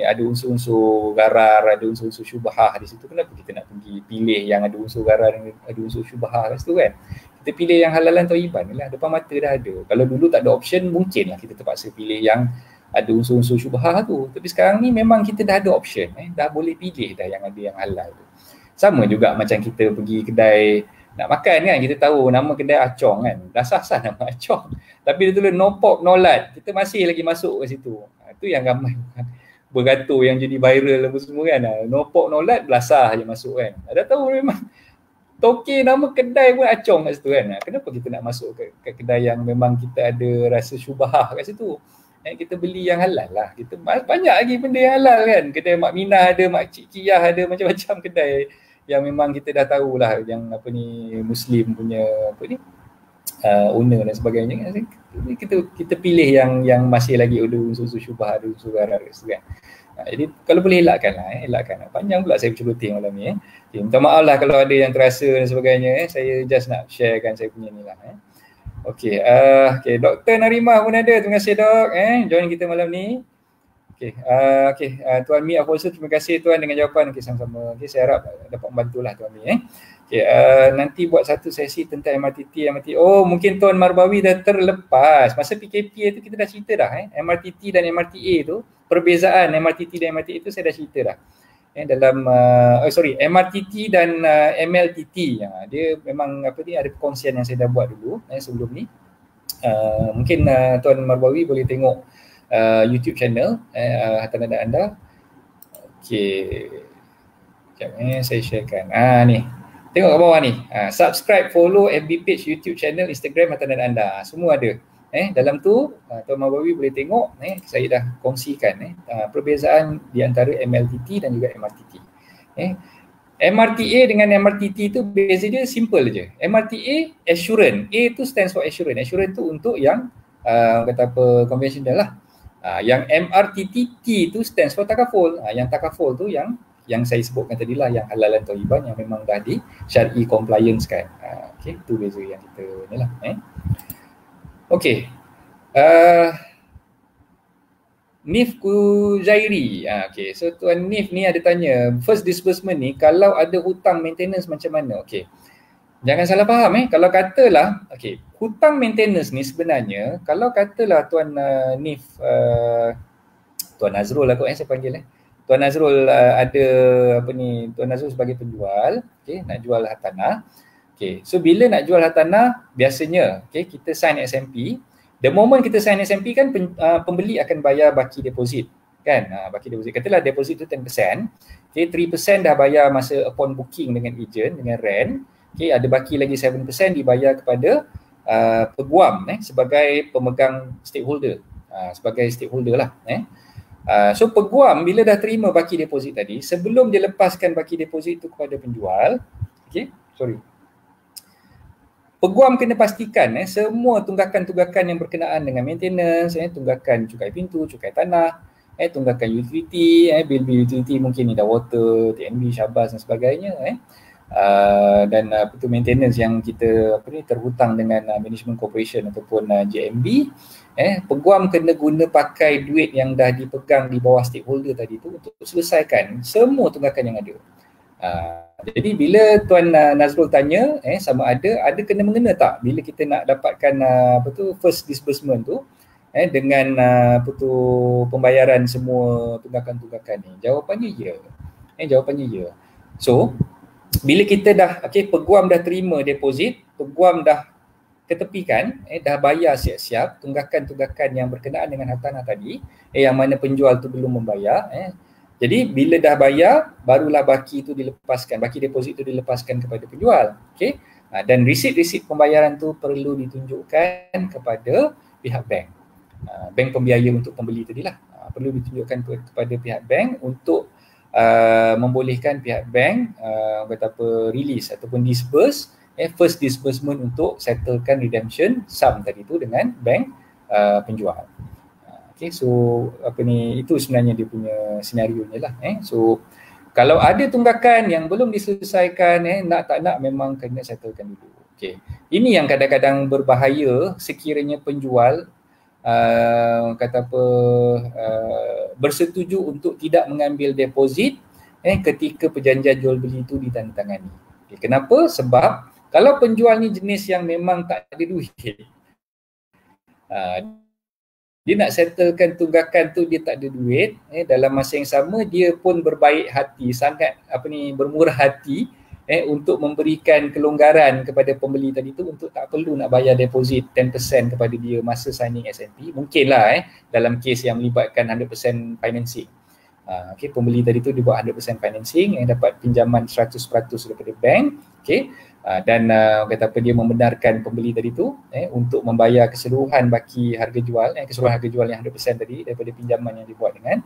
ada unsur-unsur gharar, ada unsur-unsur syubhah di situ. Kenapa kita nak pergi pilih yang ada unsur gharar dan ada unsur syubhah kat situ kan? Kita pilih yang halalan thayyiban lah, depan mata dah ada. Kalau dulu tak ada option, mungkinlah kita terpaksa pilih yang ada unsur-unsur syubhah tu. Tapi sekarang ni memang kita dah ada option, dah boleh pilih dah yang ada yang halal tu. Sama juga macam kita pergi kedai nak makan kan, kita tahu nama kedai Acong kan, dah sah-sah nama Acong. Tapi dia tulis no pork no lard, kita masih lagi masuk ke situ. Itu yang ramai beratur yang jadi viral apa semua kan. No pork no lard belasah je masuk kan. Dah tahu memang toke nama kedai pun Acong kat situ kan. Kenapa kita nak masuk ke kedai yang memang kita ada rasa syubhah kat situ? Kita beli yang halal lah. Kita banyak lagi benda yang halal kan. Kedai Mak Minah ada, Mak Cik Kiyah ada, macam-macam kedai yang memang kita dah tahulah yang Muslim punya owner dan sebagainya. Kita pilih yang masih lagi ada unsur-unsur syubhah, ada unsur gharar kan. Jadi kalau boleh elakkanlah, elakkan. Panjang pula saya berceluting malam ni. Okay, minta maaf lah kalau ada yang terasa dan sebagainya. Saya just nak sharekan saya punya ni lah. Okay, Dr. Narimah pun ada. Terima kasih Dok join kita malam ni. Tuan Mi Afonso, terima kasih Tuan dengan jawapan. Sama-sama. Saya harap dapat membantulah Tuan Mi. Nanti buat satu sesi tentang MRTT. Oh, mungkin Tuan Marbawi dah terlepas. Masa PKP itu kita dah cerita dah. MRTT dan MRTA tu, perbezaan MRTT dan MRTA itu saya dah cerita dah. Dalam MRTT dan MLTT. Dia memang ada perkongsian yang saya dah buat dulu sebelum ni. Mungkin Tuan Marbawi boleh tengok YouTube channel hartanah anda. Okey. Sekejap saya sharekan. Ni. Tengok kat bawah ni. Subscribe, follow FB page, YouTube channel, Instagram hartanah anda. Semua ada. Dalam tu Tuan Marbawi boleh tengok saya dah kongsikan perbezaan di antara MLTT dan juga MRTT. MRTA dengan MRTT tu beza dia simple je. MRTA assurance. A tu stands for assurance. Assurance tu untuk yang konvensional lah. Yang MRTT T tu stands for takaful. Yang takaful tu yang saya sebutkan tadi lah, yang halalan thayyiban yang memang dah di syar'i compliance kan. Tu beza yang kita ni lah. Nif Kuzairi. So Tuan Nif ni ada tanya, first disbursement ni kalau ada hutang maintenance macam mana? Jangan salah faham kalau katalah hutang maintenance ni sebenarnya kalau katalah Tuan Nif Tuan Nazrul aku saya panggil Tuan Nazrul ada Tuan Nazrul sebagai penjual nak jual hartanah. So bila nak jual hartanah biasanya kita sign SMP. The moment kita sign SMP kan pembeli akan bayar baki deposit kan. Baki deposit katalah deposit tu 10%. 3% dah bayar masa upon booking dengan agent dengan rent. Ada baki lagi 7% dibayar kepada peguam sebagai pemegang stakeholder. Sebagai stakeholder lah. So peguam bila dah terima baki deposit tadi, sebelum dia lepaskan baki deposit itu kepada penjual, peguam kena pastikan semua tunggakan-tunggakan yang berkenaan dengan maintenance, tunggakan cukai pintu, cukai tanah, tunggakan utility, bil-bil utility mungkin ni dah water, TNB, Syabas dan sebagainya, dan maintenance yang kita terhutang dengan management corporation ataupun JMB, peguam kena guna pakai duit yang dah dipegang di bawah stakeholder tadi tu untuk selesaikan semua tunggakan yang ada. Jadi bila Tuan Nazrul tanya sama ada kena mengena tak bila kita nak dapatkan first disbursement tu dengan pembayaran semua tunggakan-tunggakan ni? Jawapannya ya. Jawapannya ya. So bila kita dah peguam dah terima deposit, peguam dah ketepikan, dah bayar siap-siap tunggakan-tunggakan yang berkenaan dengan hartanah tadi, yang mana penjual tu belum membayar, jadi bila dah bayar, barulah baki itu dilepaskan, baki deposit itu dilepaskan kepada penjual. Dan resit-resit pembayaran tu perlu ditunjukkan kepada pihak bank. Bank pembiaya untuk pembeli tadilah. Perlu ditunjukkan kepada pihak bank untuk membolehkan pihak bank release ataupun disburse first disbursement untuk settlekan redemption sum tadi tu dengan bank penjual. So itu sebenarnya dia punya senarionya lah. So kalau ada tunggakan yang belum diselesaikan, nak tak nak memang kena settlekan dulu. Ini yang kadang-kadang berbahaya sekiranya penjual bersetuju untuk tidak mengambil deposit ketika perjanjian jual beli itu ditandatangani. Kenapa? Sebab kalau penjual ni jenis yang memang tak ada duit, dia nak settlekan tunggakan tu, dia tak ada duit, dalam masa yang sama dia pun berbaik hati, sangat bermurah hati untuk memberikan kelonggaran kepada pembeli tadi tu untuk tak perlu nak bayar deposit 10% kepada dia masa signing SNP. Mungkinlah dalam kes yang melibatkan 100% financing. Pembeli tadi tu dia buat 100% financing yang dapat pinjaman 100% daripada bank. Dan dia membenarkan pembeli tadi tu untuk membayar keseluruhan baki harga jual, keseluruhan harga jual yang 100% tadi daripada pinjaman yang dibuat dengan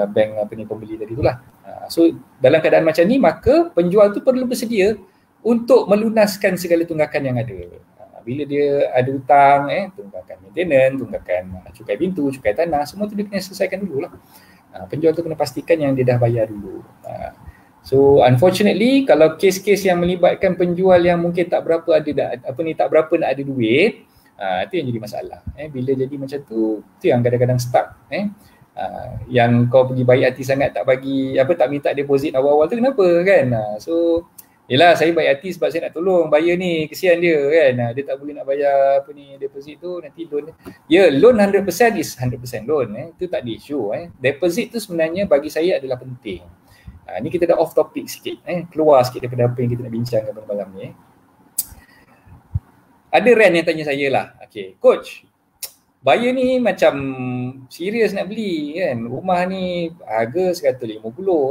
bank pembeli tadi itulah. So dalam keadaan macam ni, maka penjual tu perlu bersedia untuk melunaskan segala tunggakan yang ada. Bila dia ada hutang, tunggakan maintenance, tunggakan cukai pintu, cukai tanah, semua tu dia kena selesaikan dululah. Penjual tu kena pastikan yang dia dah bayar dulu. So unfortunately, kalau kes-kes yang melibatkan penjual yang mungkin tak berapa tak berapa nak ada duit, itu yang jadi masalah. Bila jadi macam tu yang kadang-kadang stuck. Yang kau pergi baik hati sangat tak bagi tak minta deposit awal-awal tu, kenapa kan? So yelah, saya baik hati sebab saya nak tolong bayar ni, kesian dia kan. Dia tak boleh nak bayar deposit tu, nanti loan. Loan 100% is 100% loan. Itu tak ada isu. Deposit tu sebenarnya bagi saya adalah penting. Ni kita dah off topic sikit, keluar sikit daripada apa yang kita nak bincangkan pada malam ni. Ada Ren yang tanya saya lah, coach, buyer ni macam serius nak beli kan, rumah ni harga 150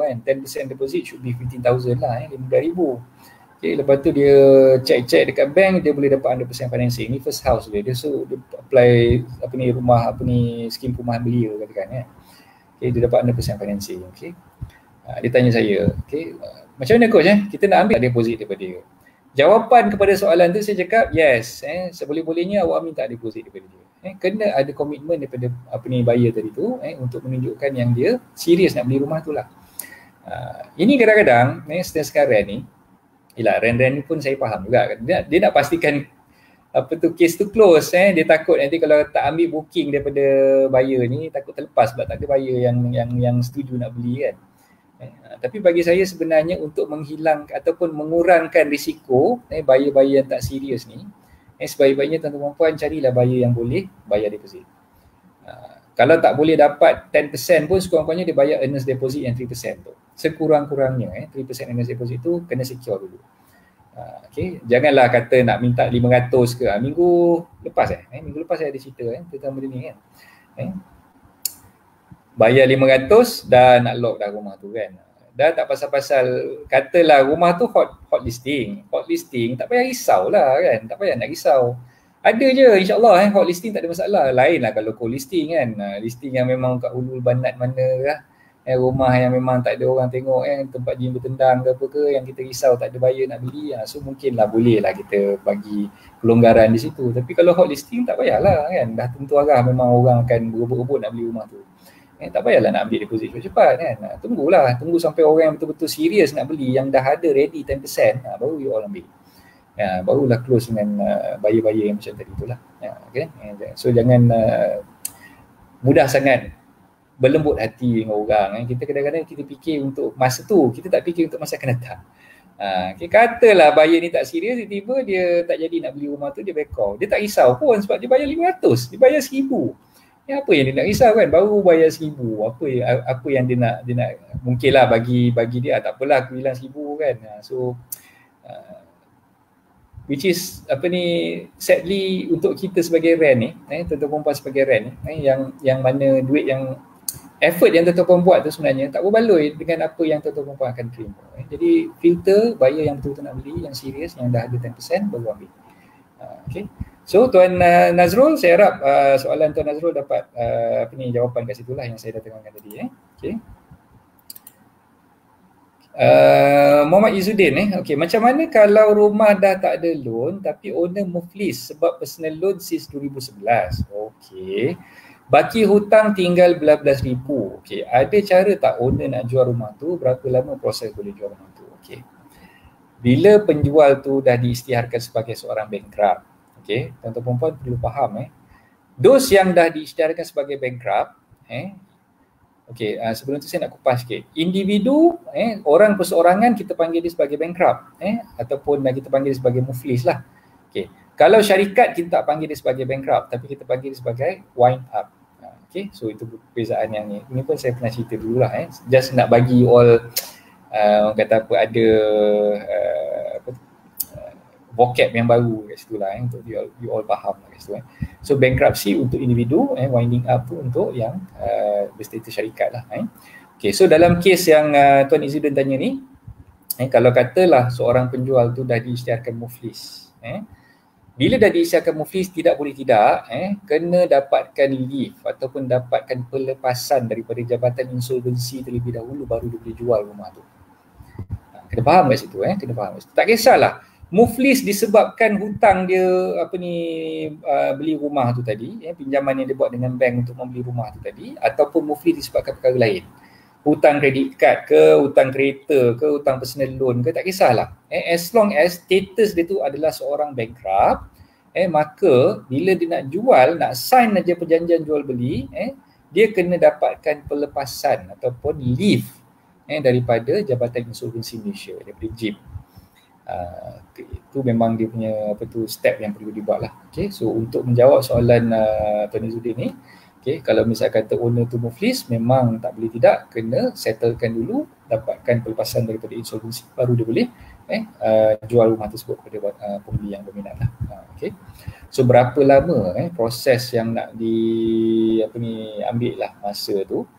kan, 10% deposit should be 15,000 lah, 15,000. Lepas tu dia check dekat bank, dia boleh dapat 100% financing. Ni first house dia apply rumah skim perumahan belia katakan dia dapat 100% financing. Dia tanya saya, macam mana coach kita nak ambil deposit daripada dia? Jawapan kepada soalan tu saya cakap, yes, seboleh-bolehnya awak minta deposit daripada dia. Kena ada komitmen daripada buyer tadi tu untuk menunjukkan yang dia serius nak beli rumah tu lah. Ini kadang-kadang sekarang ni, Ren ni pun saya faham juga, dia nak pastikan case tu close. Dia takut nanti kalau tak ambil booking daripada buyer ni, takut terlepas sebab tak ada buyer yang setuju nak beli kan. Tapi bagi saya sebenarnya untuk menghilang ataupun mengurangkan risiko buyer-buyer yang tak serius ni, sebaik-baiknya tuan-tuan dan puan carilah buyer yang boleh bayar deposit. Kalau tak boleh dapat 10% pun, sekurang-kurangnya dia bayar earnest deposit yang 3% tu. Sekurang-kurangnya 3% earnest deposit tu kena secure dulu. Janganlah kata nak minta 500 ke. Minggu lepas minggu lepas saya ada cerita tentang benda ni kan. Bayar 500 dah nak lock dah rumah tu kan. Dah tak pasal-pasal, katalah rumah tu hot listing. Hot listing tak payah risau lah kan. Tak payah nak risau. Ada je insyaAllah hot listing tak ada masalah. Lain lah kalau cold listing kan. Listing yang memang kat Ulul Banat mana lah. Rumah yang memang tak ada orang tengok tempat gym bertendang ke apa ke, yang kita risau tak ada buyer nak beli. So mungkin lah boleh lah kita bagi kelonggaran di situ. Tapi kalau hot listing tak payahlah kan. Dah tentu arah memang orang akan berebut-rebut nak beli rumah tu. Tak payahlah nak ambil deposit cepat kan. Tunggu sampai orang yang betul-betul serius nak beli, yang dah ada ready 10%, baru you all ambil. Barulah close dengan buyer-buyer yang macam tadi itulah. Okay? So jangan mudah sangat berlembut hati dengan orang. Kita kadang-kadang kita fikir untuk masa tu, kita tak fikir untuk masa akan datang. Katalah buyer ni tak serius, tiba-tiba dia tak jadi nak beli rumah tu, dia back off. Dia tak risau pun sebab dia bayar 500, dia bayar 1000. Apa yang dia nak risau kan, baru bayar 1000. Apa yang dia nak mungkinlah bagi dia tak apalah aku bilang 1000 kan. So which is sadly untuk kita sebagai rent ni, tuan-tuan perempuan sebagai rent ni, yang mana duit yang effort yang tuan-tuan buat tu sebenarnya tak berbaloi dengan apa yang tuan-tuan perempuan akan terima. Jadi filter buyer yang betul-betul nak beli, yang serius, yang dah ada 10% baru ambil. Okay. So Tuan Nazrul, saya harap soalan Tuan Nazrul dapat jawapan kat situlah yang saya dah tengokkan tadi. Okay. Muhammad Izzuddin okay. Macam mana kalau rumah dah tak ada loan tapi owner muflis sebab personal loan since 2011? Okay. Baki hutang tinggal belas-belas ribu. Okay. Ada cara tak owner nak jual rumah tu? Berapa lama proses boleh jual rumah tu? Okay. Bila penjual tu dah diisytiharkan sebagai seorang bankrupt, okay, tuan-tuan perempuan perlu faham those yang dah diisytiharkan sebagai bankrupt, okay, sebelum tu saya nak kupas sikit. Individu, orang perseorangan kita panggil dia sebagai bankrupt, ataupun kita panggil dia sebagai muflis lah. Okay. Kalau syarikat kita tak panggil dia sebagai bankrupt, tapi kita panggil dia sebagai wind up. Okay, so itu perbezaan yang ni. Ini pun saya pernah cerita dulu lah. Just nak bagi all orang kata apa, ada vocab yang baru kat situ lah, untuk you all faham lah kat situ. So bankruptcy untuk individu, winding up tu untuk yang berstatus syarikat lah. Okay, so dalam kes yang Tuan Izzuddin tanya ni, kalau katalah seorang penjual tu dah diisytiharkan muflis, bila dah diisytiharkan muflis, tidak boleh tidak kena dapatkan leave ataupun dapatkan pelepasan daripada Jabatan Insolvensi terlebih dahulu, baru dia boleh jual rumah tu. Kena faham kat situ, kena faham kat situ. Tak kisahlah muflis disebabkan hutang dia beli rumah tu tadi, pinjaman yang dia buat dengan bank untuk membeli rumah tu tadi, ataupun muflis disebabkan perkara lain, hutang kredit kad ke, hutang kereta ke, hutang personal loan ke, tak kisahlah. As long as status dia tu adalah seorang bankrupt, maka bila dia nak jual, nak sign aja perjanjian jual beli, dia kena dapatkan pelepasan ataupun leave daripada Jabatan Insolvensi Malaysia, daripada JIM. Itu memang dia punya step yang perlu dibuat lah. Okay, so untuk menjawab soalan Tuan Izzuddin ni, okay, kalau misalnya kata owner tu muflis, memang tak boleh tidak, kena settlekan dulu, dapatkan pelepasan daripada insolvensi, baru dia boleh jual rumah tersebut kepada pembeli yang berminat lah. Okay. So berapa lama proses yang nak ambil lah masa tu.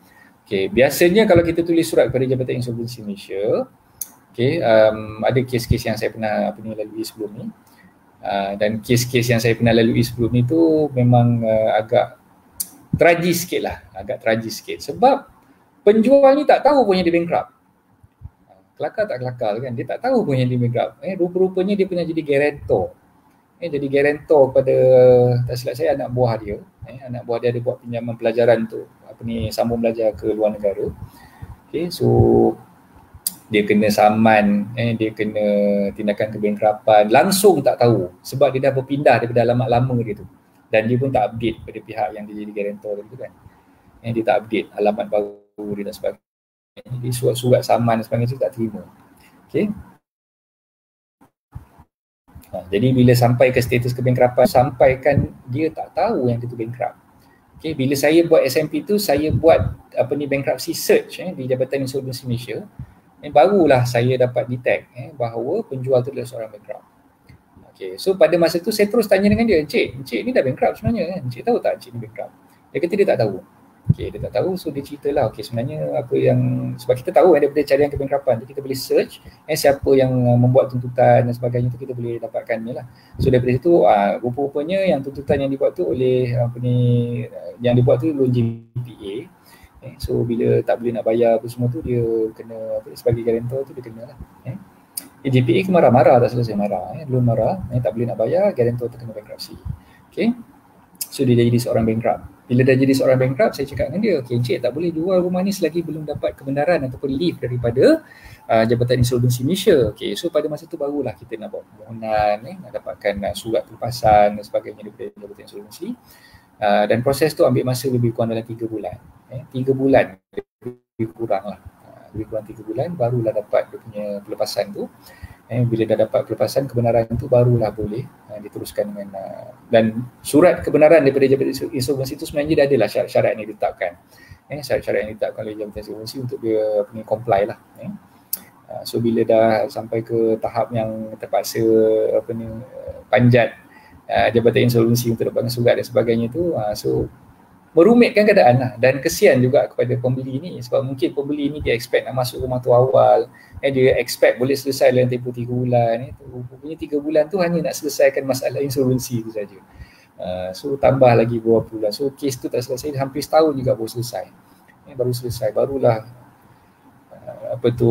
Okay, biasanya kalau kita tulis surat kepada Jabatan Insolvensi Malaysia, okay, ada kes-kes yang saya pernah lalui sebelum ni, dan kes-kes yang saya pernah lalui sebelum ni tu memang agak tragis sikit lah, sebab penjual ni tak tahu pun yang dia bankrupt. Kelakar tak kelakar kan, dia tak tahu pun yang dia bankrupt. Rupa-rupanya dia pernah jadi guarantor. Jadi guarantor pada, tak silap saya, anak buah dia. Anak buah dia ada buat pinjaman pelajaran tu, sambung belajar ke luar negara. Okay, so dia kena saman, dia kena tindakan kebankruptan, langsung tak tahu sebab dia dah berpindah daripada alamat lama dia tu, dan dia pun tak update pada pihak yang dia jadi guarantor tu kan. Dia tak update alamat baru dia dan sebagainya. Jadi surat-surat saman dan sebagainya tu tak terima. Okay. Jadi bila sampai ke status kebankruptan, sampaikan dia tak tahu yang dia tu bankrupt. Okay, bila saya buat SMP tu, saya buat bankruptcy search di Jabatan Insolvensi Malaysia, barulah saya dapat detect bahawa penjual tu adalah seorang bankrupt. Okay, so pada masa tu saya terus tanya dengan dia, Encik ni dah bankrupt sebenarnya, Encik tahu tak Encik ni bankrupt? Dia kata dia tak tahu. Okay, dia tak tahu, so dia ceritalah, okay, sebenarnya apa yang, sebab kita tahu daripada carian kebankruptan tu kita boleh search siapa yang membuat tuntutan dan sebagainya tu, kita boleh dapatkan ni lah. So daripada situ rupa-rupanya yang tuntutan yang dibuat tu oleh yang dibuat tu loan JPA. So bila tak boleh nak bayar apa semua tu, dia kena sebagai guarantor tu dia kena lah. JPA ke marah-marah, tak selesai marah, loan marah, tak boleh nak bayar, guarantor tu kena bankruptcy. Okay, so dia jadi seorang bankrupt. Bila dah jadi seorang bankrupt, saya cakap dengan dia, okay, Encik tak boleh jual rumah ni selagi belum dapat kebenaran ataupun leave daripada Jabatan Insolvensi Malaysia. Okay, so pada masa tu barulah kita nak buat permohonan, nak dapatkan surat pelepasan dan sebagainya daripada Jabatan Insolvensi. Dan proses tu ambil masa lebih kurang dalam 3 bulan. 3 bulan lebih kurang lah. Lebih kurang 3 bulan barulah dapat dia punya pelepasan tu. Bila dah dapat pelepasan kebenaran tu barulah boleh diteruskan dengan dan surat kebenaran daripada Jabatan Insolvensi itu sebenarnya dah adalah syarat-syarat yang ditetapkan. Syarat-syarat yang ditetapkan oleh Jabatan Insolvensi untuk dia comply lah. So bila dah sampai ke tahap yang terpaksa panjat Jabatan Insolvensi untuk dapatkan surat dan sebagainya tu, so merumitkan keadaan lah. Dan kesian juga kepada pembeli ni, sebab mungkin pembeli ni dia expect nak masuk rumah tu awal, dia expect boleh selesai dalam tempoh 3 bulan. Rupanya 3 bulan tu hanya nak selesaikan masalah insolvensi tu saja. So tambah lagi beberapa bulan, so kes tu tak selesai, hampir setahun juga baru selesai. Baru selesai, barulah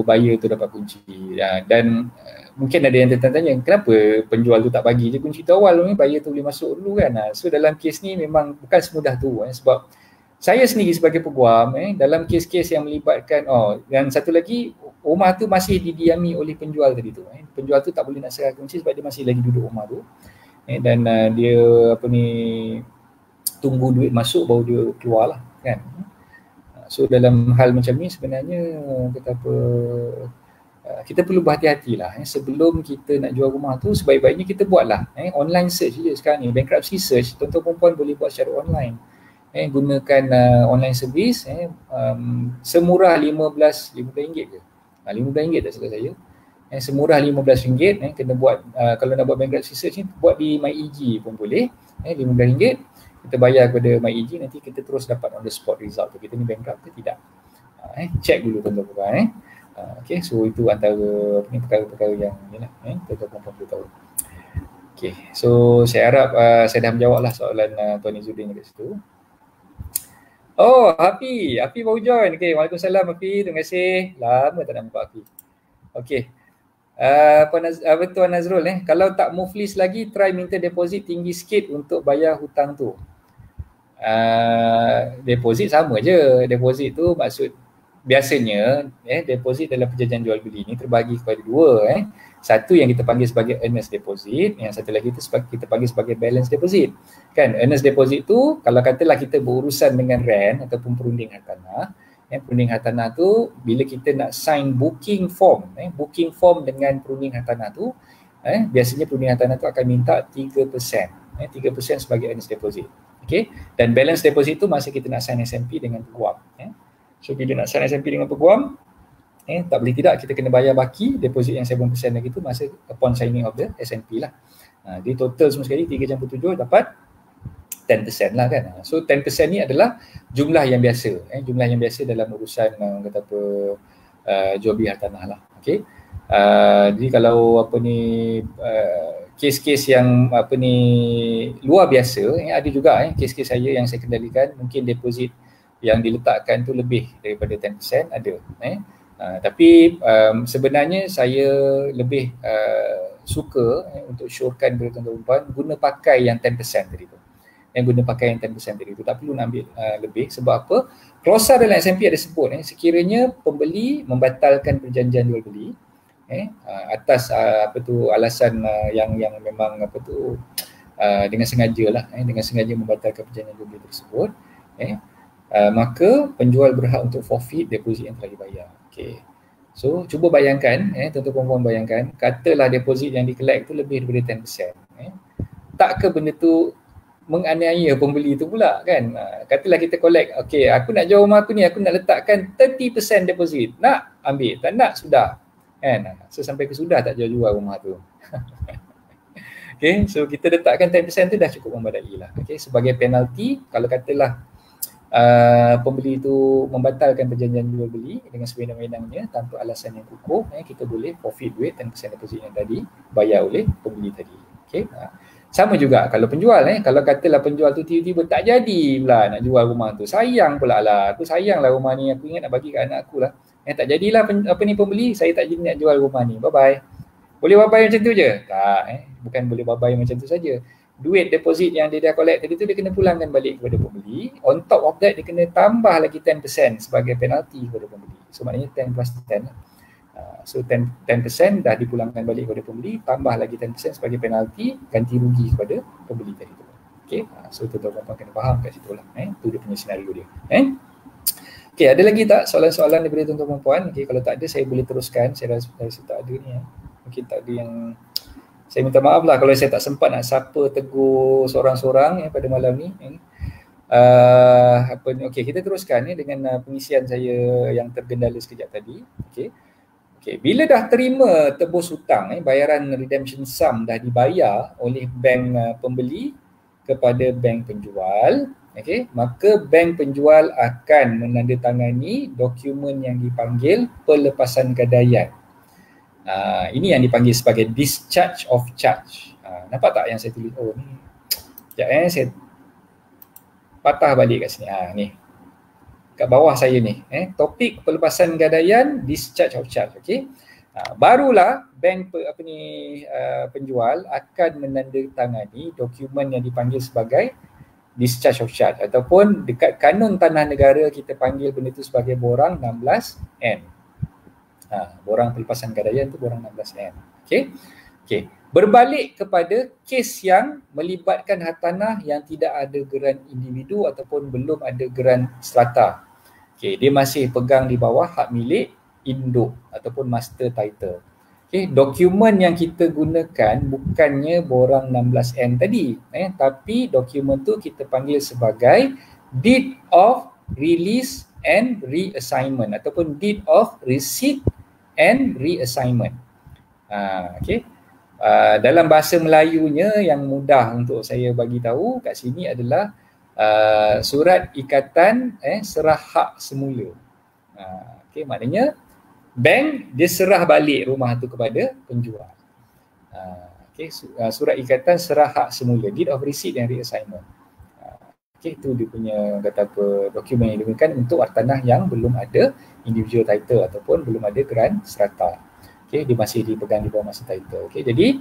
buyer tu dapat kunci. Dan mungkin ada yang tanya, kenapa penjual tu tak bagi je kunci tu awal ni, buyer tu boleh masuk dulu kan. So dalam kes ni memang bukan semudah tu, sebab saya sendiri sebagai peguam dalam kes-kes yang melibatkan dan satu lagi, rumah tu masih didiami oleh penjual tadi tu. Penjual tu tak boleh nak serah kunci sebab dia masih lagi duduk rumah tu. Dan dia tunggu duit masuk baru dia keluar lah kan. So dalam hal macam ni sebenarnya kita perlu berhati-hati lah. Sebelum kita nak jual rumah tu, sebaik-baiknya kita buatlah online search je sekarang ni. Bankruptcy search, tuan-tuan perempuan boleh buat secara online. Gunakan online service semurah RM15 ke? RM15 tak salah saya. Semurah RM15, kena buat kalau nak buat bankruptcy search ni, buat di MyEG pun boleh. RM15, kita bayar kepada MyEG, nanti kita terus dapat on the spot result tu, kita ni bankrupt ke tidak. Check dulu tuan-tuan. Okay, so itu antara perkara-perkara yang tuan-tuan perempuan perlu tahu. Okay, so saya harap saya dah menjawab lah soalan Tuan Izzuddin kat situ. Oh, Hafi baru join. Okay, Waalaikumsalam Hafi, terima kasih. Lama tak nampak Hafi. Okay, Tuan Nazrul kalau tak move list lagi, try minta deposit tinggi sikit untuk bayar hutang tu. Deposit sama je. Deposit tu maksud biasanya deposit dalam perjanjian jual beli ni terbagi kepada dua. Satu yang kita panggil sebagai earnest deposit, yang satu lagi tu kita panggil sebagai balance deposit. Kan, earnest deposit tu kalau katalah kita berurusan dengan rent ataupun perunding hartanah. Perunding hartanah tu bila kita nak sign booking form, booking form dengan perunding hartanah tu, biasanya perunding hartanah tu akan minta 3%. 3% sebagai earnest deposit. Okay? Dan balance deposit tu masa kita nak sign SMP dengan peguam. So bila nak sign SMP dengan peguam, tak boleh tidak, kita kena bayar baki deposit yang 7% lagi tu masa upon signing of the SNP lah. Dia total semua sekali 3.7 dapat 10% lah kan. So 10% ni adalah jumlah yang biasa, jumlah yang biasa dalam urusan jual beli hartanah lah. Okay. Jadi kalau kes-kes yang luar biasa, ada juga kes-kes saya yang saya kendalikan, mungkin deposit yang diletakkan tu lebih daripada 10% ada. Tapi sebenarnya saya lebih suka untuk syorkan kepada tuan-tuan perempuan guna pakai yang 10% tadi tu. Guna pakai yang 10% tadi tu, tak perlu nak ambil lebih. Sebab apa? Klausa dalam SMP ada sebut sekiranya pembeli membatalkan perjanjian jual beli atas alasan yang memang dengan sengaja lah, dengan sengaja membatalkan perjanjian jual beli tersebut, maka penjual berhak untuk forfeit deposit yang telah dibayar. Okay. So cuba bayangkan, tuan-tuan perempuan bayangkan, katalah deposit yang di-collect tu lebih daripada 10%. Tak ke benda tu menganiaya pembeli tu pula kan? Katalah kita collect, okay, aku nak jual rumah aku ni, aku nak letakkan 30% deposit. Nak ambil, tak nak sudah. Kan? So sampai ke sudah tak jual rumah tu. Okay, so kita letakkan 10% tu dah cukup memadai lah. Okay, sebagai penalti, kalau katalah pembeli itu membatalkan perjanjian jual beli dengan sewenang-wenangnya tanpa alasan yang kukuh, kita boleh forfeit duit 10% deposit yang tadi bayar oleh pembeli tadi. Okay. Sama juga kalau penjual, kalau katalah penjual tu tiba-tiba tak jadi pula nak jual rumah tu, sayang pula lah, aku sayang lah rumah ni, aku ingat nak bagi kat anak aku lah, tak jadilah pembeli, saya tak jadi nak jual rumah ni, bye bye. Boleh bye-bye macam tu je? Tak, bukan boleh bye-bye macam tu saja. duit deposit yang dia dah collect tadi tu dia kena pulangkan balik kepada pembeli. On top of that, dia kena tambah lagi 10% sebagai penalti kepada pembeli. So maknanya 10 plus 10 lah. So 10% dah dipulangkan balik kepada pembeli, tambah lagi 10% sebagai penalti ganti rugi kepada pembeli tadi tu. Okay, so tuan-tuan puan kena faham kat situ lah. Itu dia punya senario dia. Okay, ada lagi tak soalan-soalan daripada tuan-tuan puan? Okay, kalau tak ada saya boleh teruskan. Saya rasa tak ada ni. Mungkin tak ada yang, saya minta maaf lah kalau saya tak sempat nak sapa tegur seorang-seorang pada malam ni. Okay, kita teruskan dengan pengisian saya yang tergendala sekejap tadi. Okay, bila dah terima tebus hutang, bayaran redemption sum dah dibayar oleh bank pembeli kepada bank penjual, okay, maka bank penjual akan menandatangani dokumen yang dipanggil pelepasan gadaian. Ini yang dipanggil sebagai discharge of charge. Nampak tak yang saya tulis? Oh ni. Sekejap saya patah balik kat sini. Ni. Kat bawah saya ni, topik pelepasan gadaian, discharge of charge, okey. Barulah bank penjual akan menandatangani dokumen yang dipanggil sebagai discharge of charge, ataupun dekat kanun tanah negara kita panggil benda tu sebagai borang 16N. Borang pelepasan gadaian tu borang 16N. Okey. Berbalik kepada kes yang melibatkan hartanah yang tidak ada geran individu ataupun belum ada geran strata. Okay, dia masih pegang di bawah hak milik induk ataupun master title. Okay, dokumen yang kita gunakan bukannya borang 16N tadi, tapi dokumen tu kita panggil sebagai deed of release and reassignment ataupun deed of receipt and reassignment. Okay. Dalam bahasa Melayunya yang mudah untuk saya bagi tahu kat sini adalah surat ikatan serah hak semula. Okay, maknanya bank dia serah balik rumah tu kepada penjual. Okay, surat ikatan serah hak semula, deed of receipt and reassignment. Okay, itu dia punya kata apa, dokumen yang digunakan untuk hartanah yang belum ada individual title ataupun belum ada geran strata. Okay, dia masih dipegang di bawah master title. Okay, jadi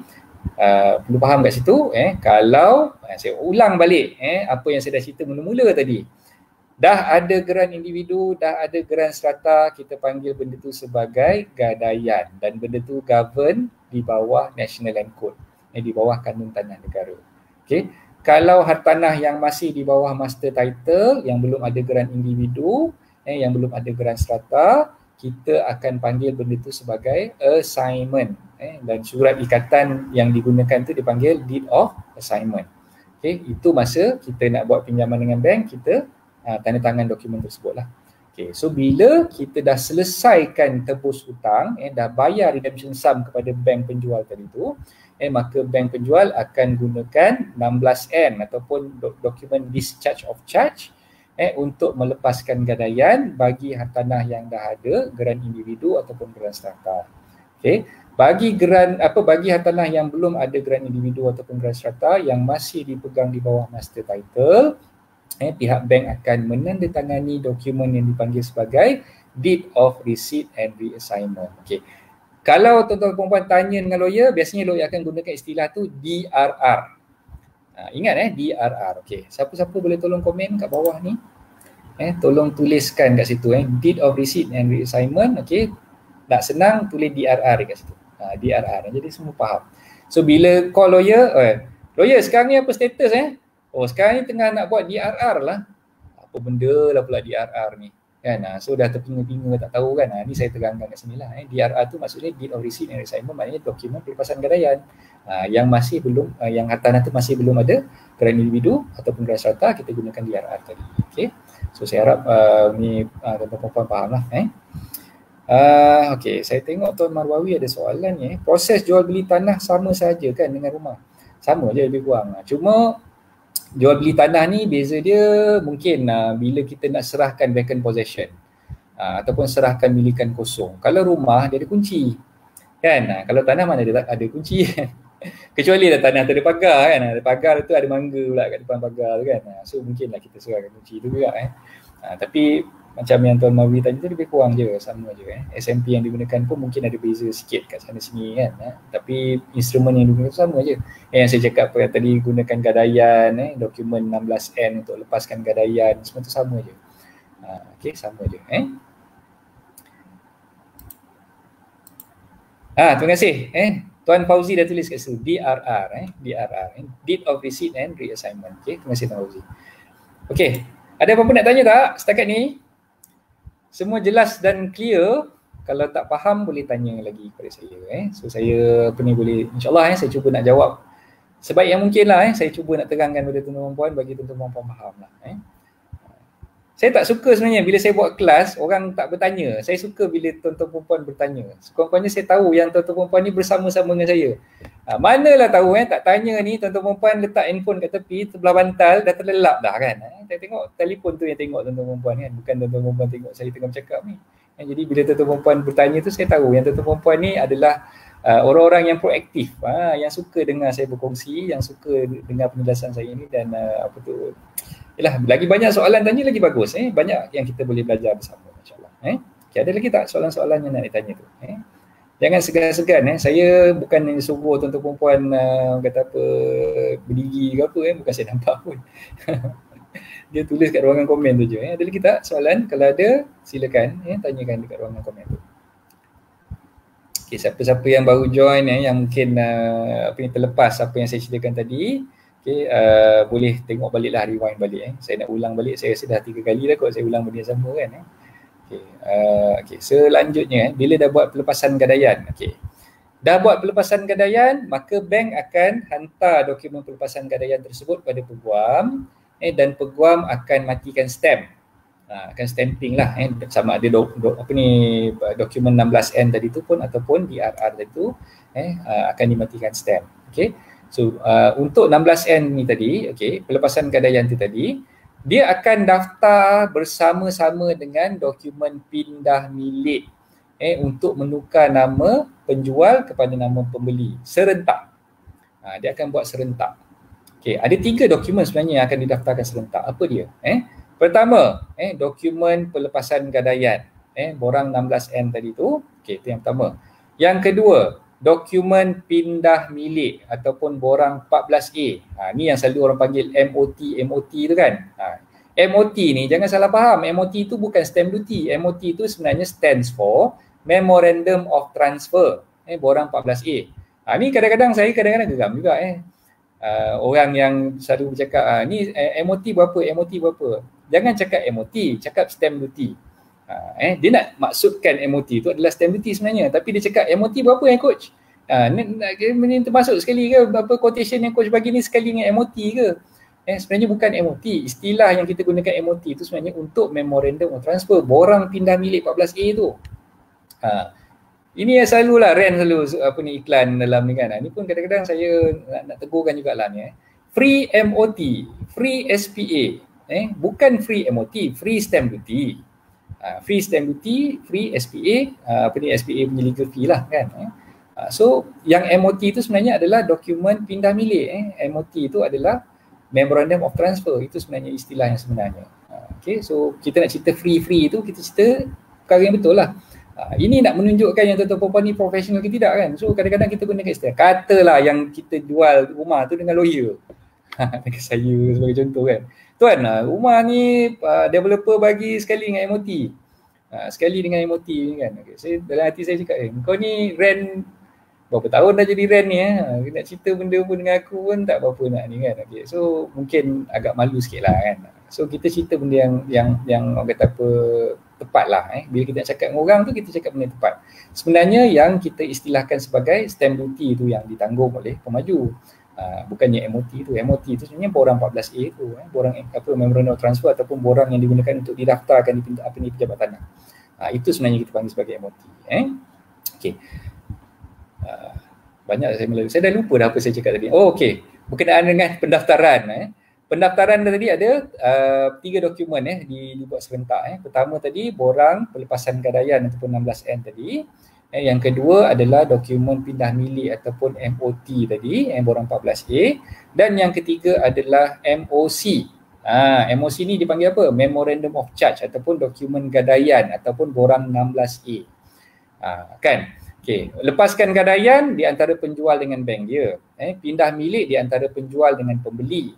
perlu faham kat situ, kalau saya ulang balik apa yang saya dah cerita mula-mula tadi. Dah ada geran individu, dah ada geran strata, kita panggil benda tu sebagai gadaian dan benda tu govern di bawah National Land Code, di bawah kanun tanah negara. Okay. Kalau hartanah yang masih di bawah master title, yang belum ada geran individu, yang belum ada geran strata, kita akan panggil benda tu sebagai assignment, dan surat ikatan yang digunakan tu dipanggil deed of assignment. Okay, itu masa kita nak buat pinjaman dengan bank, kita tanda tangan dokumen tersebut lah. Okay, so bila kita dah selesaikan tebus hutang, dah bayar redemption sum kepada bank penjual tadi tu, maka bank penjual akan gunakan 16N ataupun dokumen discharge of charge untuk melepaskan gadaian bagi hartanah yang dah ada geran individu ataupun geran strata. Okey, bagi hartanah yang belum ada geran individu ataupun geran strata yang masih dipegang di bawah master title, pihak bank akan menandatangani dokumen yang dipanggil sebagai deed of receipt and reassignment. Okey. Kalau tuan-tuan perempuan tanya dengan lawyer, biasanya lawyer akan gunakan istilah tu DRR. Ingat DRR. Okey. Siapa-siapa boleh tolong komen kat bawah ni? Tolong tuliskan kat situ deed of receipt and reassignment. Okey. Nak senang tulis DRR kat situ. DRR. Jadi semua faham. So bila call lawyer, lawyer sekarang ni apa status Oh sekarang ni tengah nak buat DRR lah. Apa benda lah pula DRR ni. Kan? So dah terpinga-pinga tak tahu kan. Ni saya terangkan kat sini lah. DRR tu maksudnya deed of receipt and reassignment, maknanya dokumen pelepasan gadaian. Yang masih belum, yang hartanah tu masih belum ada geran individu ataupun geran strata, kita gunakan DRR tadi. Okay. So saya harap ni tuan-tuan faham lah. Okay, saya tengok Tuan Marwawi ada soalan ni. Proses jual beli tanah sama saja kan dengan rumah? Sama je lebih kurang. Cuma jual beli tanah ni beza dia mungkin bila kita nak serahkan vacant possession ataupun serahkan milikan kosong. Kalau rumah dia ada kunci kan, kalau tanah mana ada kunci. Kecuali dah tanah tu ada pagar kan. Ada pagar tu ada mangga pula kat depan pagar tu kan. So mungkinlah kita serahkan kunci tu juga tapi macam yang Tuan Mawi tadi tu lebih kurang je, sama je SMP yang digunakan pun mungkin ada beza sikit kat sana sini kan. Tapi instrumen yang digunakan sama je. Yang saya cakap tadi gunakan gadaian, dokumen 16N untuk lepaskan gadaian, semua tu sama je. Okey, sama je. Terima kasih. Tuan Fauzi dah tulis kat situ DRR, Deed of Receipt and Reassignment. Okey, terima kasih Tuan Fauzi. Okey, ada apa-apa nak tanya tak setakat ni? Semua jelas dan clear. Kalau tak faham boleh tanya lagi kepada saya. So saya boleh, insyaAllah saya cuba nak jawab sebaik yang mungkin lah. Saya cuba nak terangkan kepada tuan-tuan puan bagi tuan-tuan puan faham lah. Saya tak suka sebenarnya bila saya buat kelas orang tak bertanya. Saya suka bila tuan-tuan perempuan bertanya. Sekurang-kurangnya saya tahu yang tuan-tuan perempuan ni bersama-sama dengan saya. Manalah tahu tak tanya ni tuan-tuan perempuan letak handphone kat tepi sebelah bantal dah terlelap dah kan. Saya tengok telefon tu yang tengok tuan-tuan perempuan kan. Bukan tuan-tuan perempuan tengok saya tengah bercakap ni. Jadi bila tuan-tuan perempuan bertanya tu saya tahu yang tuan-tuan perempuan ni adalah orang-orang yang proaktif, yang suka dengar saya berkongsi, yang suka dengar penjelasan saya ni dan yalah, lagi banyak soalan tanya lagi bagus. Banyak yang kita boleh belajar bersama insyaAllah. Okay, ada lagi tak soalan-soalan yang nak ditanya tu? Jangan segan-segan. Saya bukan suruh tuan-tuan perempuan kata apa berdiri ke apa. Bukan saya nampak pun. Dia tulis kat ruangan komen tu je. Ada lagi tak soalan? Kalau ada silakan tanyakan dekat ruangan komen tu. Okay, siapa-siapa yang baru join yang mungkin terlepas apa yang saya ceritakan tadi, okay, boleh tengok baliklah, rewind balik. Saya nak ulang balik, saya rasa dah 3 kali dah kot saya ulang benda yang sama kan. Okay, selanjutnya bila dah buat pelepasan gadaian, dah buat pelepasan gadaian, maka bank akan hantar dokumen pelepasan gadaian tersebut pada peguam dan peguam akan matikan stamp. Akan stamping lah sama ada dokumen 16N tadi tu pun ataupun DRR tadi tu akan dimatikan stamp. Okay. So untuk 16N ni tadi, pelepasan gadaian tu tadi, dia akan daftar bersama-sama dengan dokumen pindah milik untuk menukar nama penjual kepada nama pembeli serentak. Dia akan buat serentak. Ada 3 dokumen sebenarnya yang akan didaftarkan serentak. Apa dia? Pertama, dokumen pelepasan gadaian, borang 16N tadi tu. Itu yang pertama. Yang kedua, dokumen pindah milik ataupun borang 14A. Ni yang selalu orang panggil MOT tu kan. MOT ni jangan salah faham, MOT tu bukan stamp duty. MOT tu sebenarnya stands for Memorandum of Transfer, borang 14A. Ni kadang-kadang saya geram juga orang yang selalu bercakap ni MOT berapa, MOT berapa. Jangan cakap MOT, cakap stamp duty. Dia nak maksudkan MOT tu adalah stamp duty sebenarnya, tapi dia cakap MOT berapa coach? Ni termasuk sekali ke apa quotation yang coach bagi ni sekali dengan MOT ke? Sebenarnya bukan MOT. Istilah yang kita gunakan MOT itu sebenarnya untuk Memorandum of Transfer, borang pindah milik 14A tu. Ini yang selalulah Ren selalu iklan dalam ni kan. Ni pun kadang-kadang saya nak tegurkan jugalah ni. Free MOT, free SPA. Bukan free MOT, free stamp duty. Free stamp duty, free SPA, SPA punya legal fee lah kan. So yang MOT itu sebenarnya adalah dokumen pindah milik. MOT itu adalah Memorandum of Transfer, itu sebenarnya istilah yang sebenarnya. So kita nak cerita free itu, kita cerita perkara yang betul lah. Ini nak menunjukkan yang tuan-tuan perempuan ni profesional ke tidak kan. So kadang-kadang kita gunakan istilah, katalah yang kita jual rumah tu dengan lawyer. Dengan saya sebagai contoh kan. Tuan, rumah ni developer bagi sekali dengan MOT. Sekali dengan MOT ni kan. Saya, dalam hati saya cakap, kau ni rent berapa tahun dah jadi rent ni nak cerita benda pun dengan aku pun tak apa-apa nak ni kan. So mungkin agak malu sikit lah kan. So kita cerita benda yang orang kata apa tepat lah. Bila kita nak cakap dengan orang tu, kita cakap benda tepat. Sebenarnya yang kita istilahkan sebagai stamp duty tu yang ditanggung oleh pemaju. Bukannya MOT tu. MOT tu sebenarnya borang 14A tu, borang Memorandum of Transfer ataupun borang yang digunakan untuk didaftarkan di pejabat tanah. Itu sebenarnya kita panggil sebagai MOT. Banyak saya melalui. Saya dah lupa dah apa saya cakap tadi. Berkenaan dengan pendaftaran. Pendaftaran tadi ada 3 dokumen dibuat serentak. Pertama tadi borang pelepasan gadaian ataupun 16N tadi. Yang kedua adalah dokumen pindah milik ataupun MOT tadi, borang 14A. Dan yang ketiga adalah MOC. MOC ni dipanggil apa? Memorandum of Charge ataupun dokumen gadaian ataupun borang 16A. Kan? Okey, lepaskan gadaian di antara penjual dengan bank dia. Pindah milik di antara penjual dengan pembeli.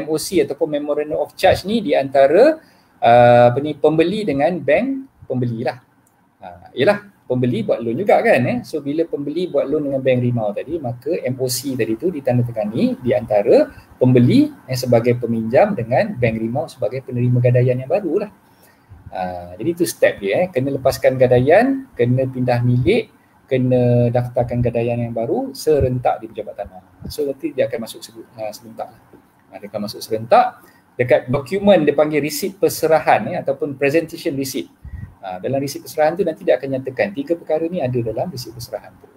MOC ataupun Memorandum of Charge ni di antara pembeli dengan bank pembeli lah. Yalah, pembeli buat loan juga kan. So bila pembeli buat loan dengan bank rimau tadi, maka MOC tadi tu ditandatangani di antara pembeli sebagai peminjam dengan bank rimau sebagai penerima gadaian yang baru lah. Jadi itu step dia. Kena lepaskan gadaian, kena pindah milik, kena daftarkan gadaian yang baru serentak di pejabat tanah. So nanti dia akan masuk serentak. Dia akan masuk serentak. Dekat dokumen dia panggil resit perserahan ataupun presentation receipt. Dalam resit perserahan tu nanti dia akan nyatakan 3 perkara ni ada dalam resit perserahan tu.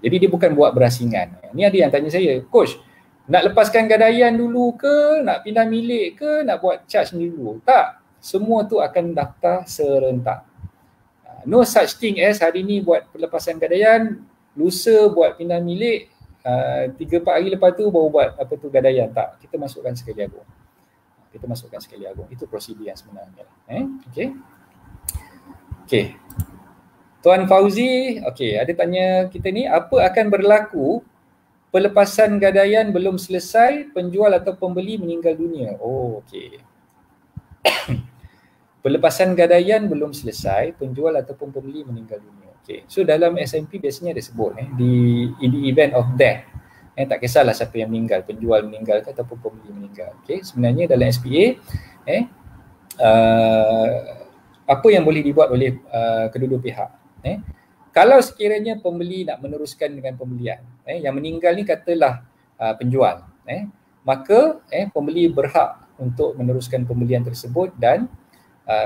Jadi dia bukan buat berasingan. Ni ada yang tanya saya, coach, nak lepaskan gadaian dulu ke, nak pindah milik ke, nak buat charge ni dulu? Tak, semua tu akan daftar serentak. No such thing as hari ni buat pelepasan gadaian, lusa buat pindah milik, 3-4 hari lepas tu baru buat apa tu gadaian. Tak, kita masukkan sekali agung. Itu prosedur yang sebenarnya. Okey. Tuan Fauzi, ada tanya kita ni, apa akan berlaku pelepasan gadaian belum selesai, penjual atau pembeli meninggal dunia? Okey. Pelepasan gadaian belum selesai, penjual ataupun pembeli meninggal dunia. Okey. So dalam SMP biasanya ada sebut in the event of death. Tak kisahlah siapa yang meninggal, penjual meninggal ke ataupun pembeli meninggal. Okey, sebenarnya dalam SPA apa yang boleh dibuat oleh kedua-dua pihak. Kalau sekiranya pembeli nak meneruskan dengan pembelian, yang meninggal ni katalah penjual, maka pembeli berhak untuk meneruskan pembelian tersebut dan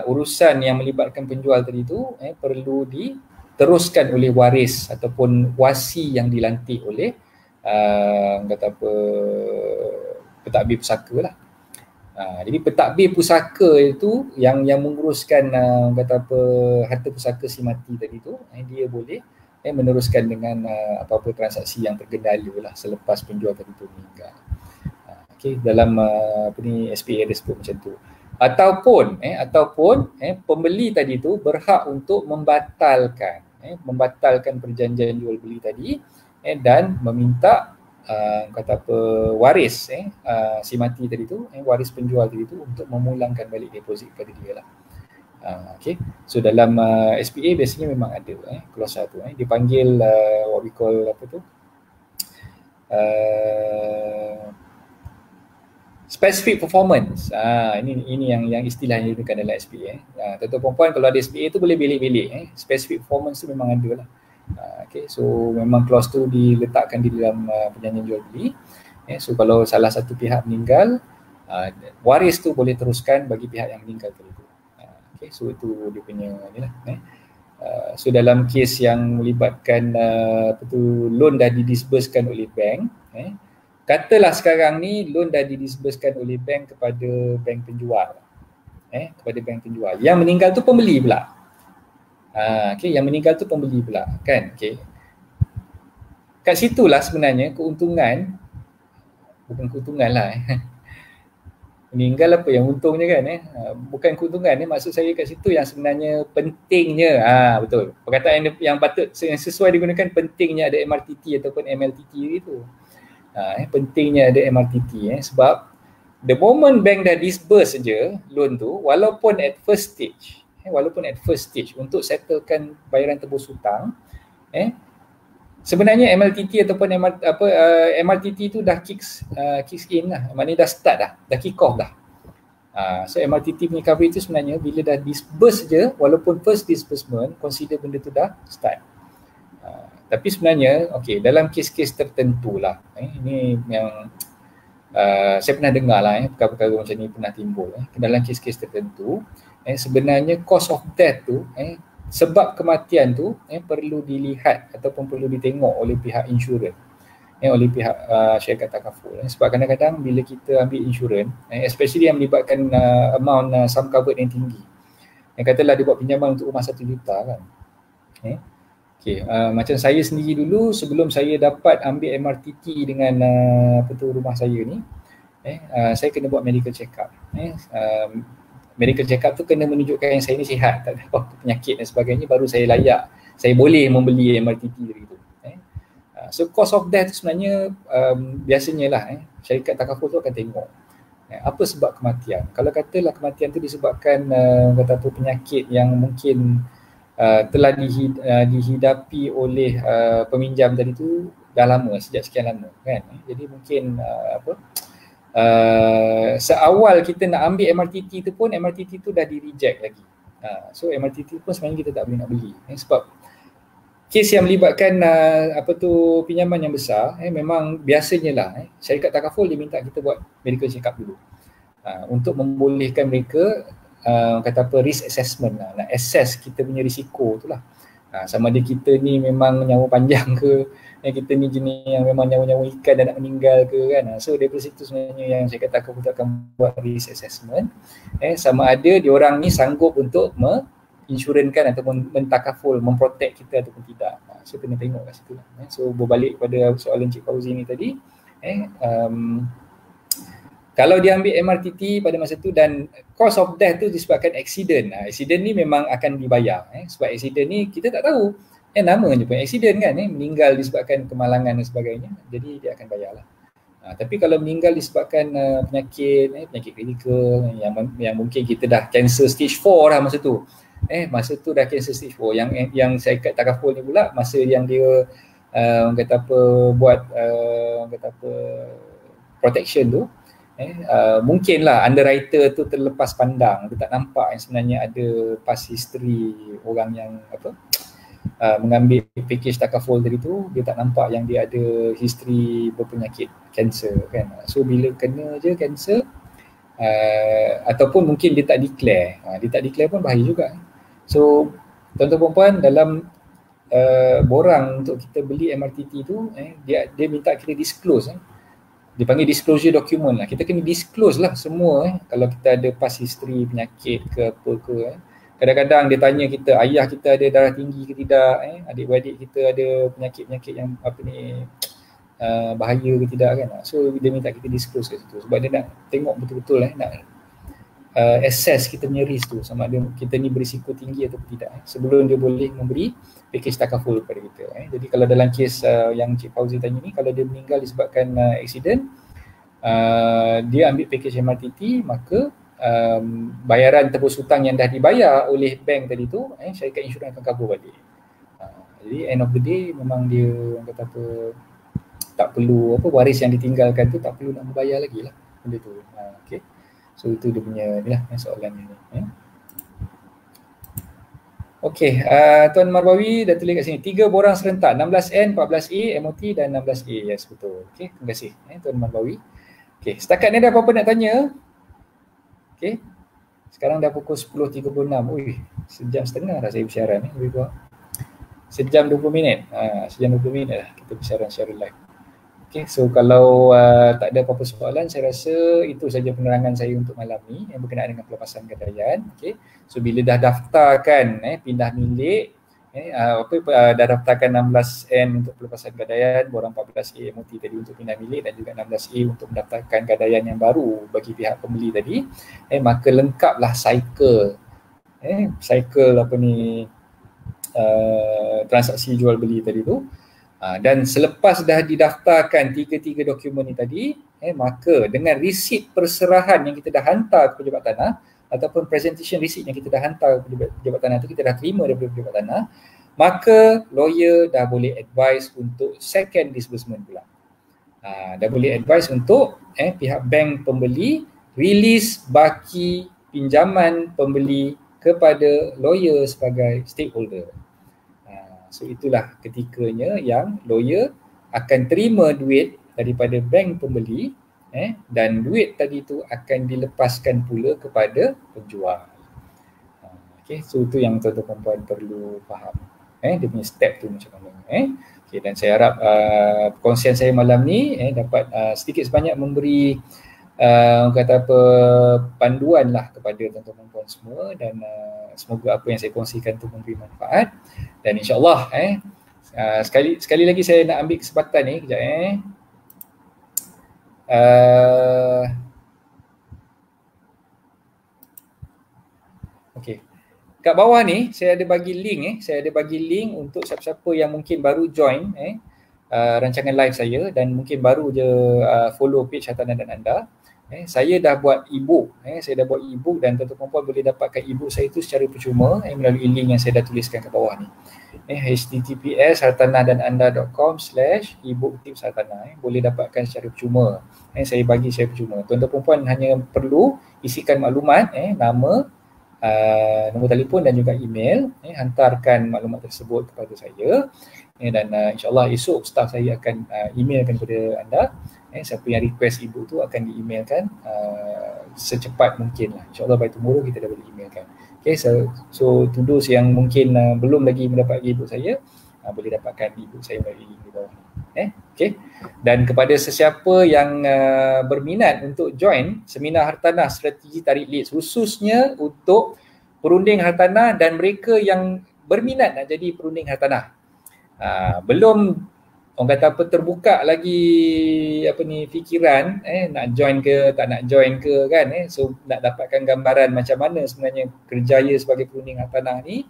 urusan yang melibatkan penjual tadi tu perlu diteruskan oleh waris ataupun wasi yang dilantik oleh pentadbir pusaka lah. Jadi pentadbir pusaka itu yang menguruskan harta pusaka si mati tadi tu, dia boleh meneruskan dengan apa-apa transaksi yang tergendala lah selepas penjual tadi tu meninggal. Dalam SPA dia sebut macam tu. Ataupun pembeli tadi tu berhak untuk membatalkan perjanjian jual beli tadi dan meminta waris si mati tadi tu, waris penjual tadi tu untuk memulangkan balik deposit kepada dia lah. So dalam SPA biasanya memang ada klausa tu, dipanggil what we call specific performance. Ini yang istilah yang digunakan dalam SPA. Tuan-tuan perempuan kalau ada SPA tu boleh belik-belik. Specific performance tu memang ada lah. So memang clause tu diletakkan di dalam perjanjian jual beli. So kalau salah satu pihak meninggal, waris tu boleh teruskan bagi pihak yang meninggal tadi tu. So itu dia punya inilah. So dalam kes yang melibatkan loan dah didisbursekan oleh bank, katalah sekarang ni loan dah didisbursekan oleh bank kepada bank penjual. Kepada bank penjual. Yang meninggal tu pembeli pula. Yang meninggal tu pembeli pula kan. Kat situlah sebenarnya keuntungan, bukan keuntungan lah meninggal apa yang untungnya kan bukan keuntungan maksud saya kat situ yang sebenarnya pentingnya betul perkataan yang patut yang sesuai digunakan, pentingnya ada MRTT ataupun MLTT itu. Pentingnya ada MRTT sebab the moment bank dah disburse saja loan tu, walaupun at first stage untuk settlekan bayaran tebus hutang, sebenarnya MLTT ataupun MRTT tu dah kicks in lah, maknanya dah start dah kick off dah. So MRTT punya coverage tu sebenarnya bila dah disburse je, walaupun first disbursement, consider benda tu dah start. Tapi sebenarnya dalam kes-kes tertentu lah, ini yang saya pernah dengar lah, perkara-perkara macam ni pernah timbul. Dalam kes-kes tertentu, sebenarnya cause of death tu, sebab kematian tu perlu dilihat ataupun perlu ditengok oleh pihak insurans, oleh pihak syarikat takaful. Sebab kadang-kadang bila kita ambil insurans, especially yang melibatkan sum covered yang tinggi, yang katalah dia buat pinjaman untuk rumah 1 juta kan, Macam saya sendiri dulu sebelum saya dapat ambil MRTT dengan rumah saya ni, saya kena buat medical check up. Medical check up tu kena menunjukkan yang saya ni sihat, tak ada apa-apa penyakit dan sebagainya, baru saya layak, saya boleh membeli MRTT dari tu. So cost of death tu sebenarnya biasanya lah syarikat takaful tu akan tengok apa sebab kematian. Kalau katalah kematian tu disebabkan penyakit yang mungkin telah dihidapi oleh peminjam tadi tu dah lama, sejak sekian lama kan. Jadi mungkin seawal kita nak ambil MRTT tu pun, MRTT tu dah di reject lagi. So MRTT pun sebenarnya kita tak boleh nak beli sebab kes yang melibatkan pinjaman yang besar, memang biasanya lah syarikat takaful dia minta kita buat medical check up dulu untuk membolehkan mereka risk assessment lah, nak assess kita punya risiko tu lah. Sama ada kita ni memang nyawa panjang ke, kita ni jenis yang memang nyawa-nyawa ikan dan nak meninggal ke kan. So daripada situ sebenarnya yang syarikat takaful akan buat risk assessment, sama ada diorang ni sanggup untuk insurankan ataupun mentakaful, memprotect kita ataupun tidak. So kena tengok kat situ lah. So berbalik pada soalan Cik Fauzi ni tadi, kalau dia ambil MRTT pada masa tu dan cause of death tu disebabkan accident, accident ni memang akan dibayar. Sebab accident ni kita tak tahu, nama je pun accident kan, meninggal disebabkan kemalangan dan sebagainya, jadi dia akan bayar lah. Tapi kalau meninggal disebabkan penyakit klinikal yang mungkin kita dah cancer stage 4 lah masa tu, masa tu dah cancer stage 4, yang syarikat takaful ni pula masa yang dia buat protection tu, mungkinlah underwriter tu terlepas pandang, dia tak nampak yang sebenarnya ada past history orang yang mengambil package takaful tadi tu, dia tak nampak yang dia ada history berpenyakit kanser kan. So bila kena je kanser ataupun mungkin dia tak declare pun bahaya juga. So tuan-tuan puan, dalam borang untuk kita beli MRTT tu, dia minta kita disclose, dipanggil disclosure document lah. Kita kena disclose lah semua kalau kita ada past history penyakit ke apa ke. Kadang-kadang dia tanya kita, ayah kita ada darah tinggi ke tidak, adik-beradik kita ada penyakit-penyakit yang bahaya ke tidak kan. So dia minta kita disclose kat situ sebab dia nak tengok betul-betul nak assess kita punya risk tu, sama ada kita ni berisiko tinggi atau tidak sebelum dia boleh memberi package takaful kepada kita. Jadi kalau dalam kes yang Cik Fauzi tanya ni, kalau dia meninggal disebabkan accident, dia ambil package MRTT, maka bayaran tebus hutang yang dah dibayar oleh bank tadi tu, syarikat insurans akan cover balik. Jadi end of the day memang dia tak perlu waris yang ditinggalkan tu tak perlu nak membayar lagi lah benda tu. Okay. So itu dia punya ni lah soalan ni. Okey, Tuan Marbawi dah tulis kat sini 3 borang serentak 16N, 14A, MOT dan 16A. Yes, betul. Okey, terima kasih Tuan Marbawi. Okey, setakat ni ada apa-apa nak tanya? Okey. Sekarang dah pukul 10.36. Ui, sejam setengah dah saya bersiaran ni, lebih kurang. Sejam 20 minit. Sejam 20 minit dah kita bersiaran secara live. Okay, so kalau tak ada apa-apa soalan, saya rasa itu saja penerangan saya untuk malam ni yang berkenaan dengan pelepasan gadaian. Okay, so bila dah daftarkan pindah milik, dah daftarkan 16N untuk pelepasan gadaian, borang 14A MOT tadi untuk pindah milik dan juga 16A untuk mendaftarkan gadaian yang baru bagi pihak pembeli tadi, maka lengkaplah cycle transaksi jual beli tadi tu. Dan selepas dah didaftarkan tiga-tiga dokumen ni tadi, maka dengan resit perserahan yang kita dah hantar ke pejabat tanah ataupun presentation receipt yang kita dah hantar ke pejabat tanah tu, kita dah terima daripada pejabat tanah, maka lawyer dah boleh advise untuk second disbursement pula. Dah boleh advise untuk pihak bank pembeli release baki pinjaman pembeli kepada lawyer sebagai stakeholder. So itulah ketikanya yang lawyer akan terima duit daripada bank pembeli dan duit tadi tu akan dilepaskan pula kepada penjual. Okay, so itu yang tuan-tuan perempuan perlu faham. Dia punya step tu macam mana. Okay, dan saya harap perkongsian saya malam ni dapat sedikit sebanyak memberi orang kata apa, panduan lah kepada tuan-tuan dan puan semua, dan semoga apa yang saya kongsikan tu memberi manfaat. Dan insyaAllah sekali lagi saya nak ambil kesempatan ni kejap okey. Kat bawah ni saya ada bagi link untuk siapa-siapa yang mungkin baru join rancangan live saya dan mungkin baru je follow page Hartanah dan Anda. Saya dah buat e-book, dan tuan-tuan perempuan boleh dapatkan e-book saya itu secara percuma melalui link yang saya dah tuliskan kat bawah ni. https://hartanahdananda.com/ebook tips hartanah. Boleh dapatkan secara percuma. Saya bagi secara percuma. Tuan-tuan perempuan hanya perlu isikan maklumat, nama, nombor telefon dan juga email, hantarkan maklumat tersebut kepada saya, dan insyaAllah esok staf saya akan emailkan kepada anda. Siapa yang request e-book tu akan di-emailkan secepat mungkin lah. InsyaAllah by tomorrow kita dah boleh emailkan. Okay, so to those yang mungkin belum lagi mendapat e-book saya, boleh dapatkan e-book saya melalui link di bawah ni. Okay. Dan kepada sesiapa yang berminat untuk join seminar Hartanah Strategi Tarik Leads khususnya untuk perunding hartanah dan mereka yang berminat nak jadi perunding hartanah, belum orang kata apa terbuka lagi fikiran nak join ke tak nak join ke kan, so nak dapatkan gambaran macam mana sebenarnya kerjaya sebagai perunding hartanah ni,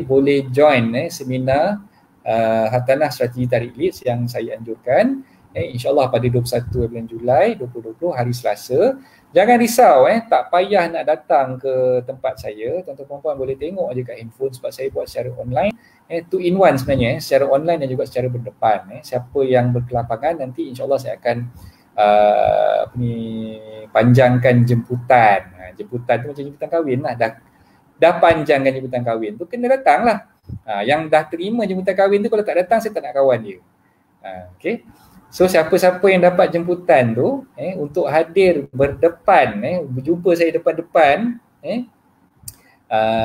boleh join seminar Hartanah Strategi Tarik Leads yang saya anjurkan, insyaAllah pada 21 bulan Julai 2020 hari Selasa. Jangan risau, tak payah nak datang ke tempat saya, tuan-tuan perempuan boleh tengok je kat handphone sebab saya buat secara online, 2 in 1 sebenarnya, secara online dan juga secara berdepan. Siapa yang berkelapangan nanti insyaAllah saya akan panjangkan jemputan. Jemputan tu macam jemputan kahwin lah, dah panjangkan jemputan kahwin tu kena datang lah. Yang dah terima jemputan kahwin tu kalau tak datang saya tak nak kawan dia. Okay. So siapa-siapa yang dapat jemputan tu untuk hadir berdepan, berjumpa saya depan-depan,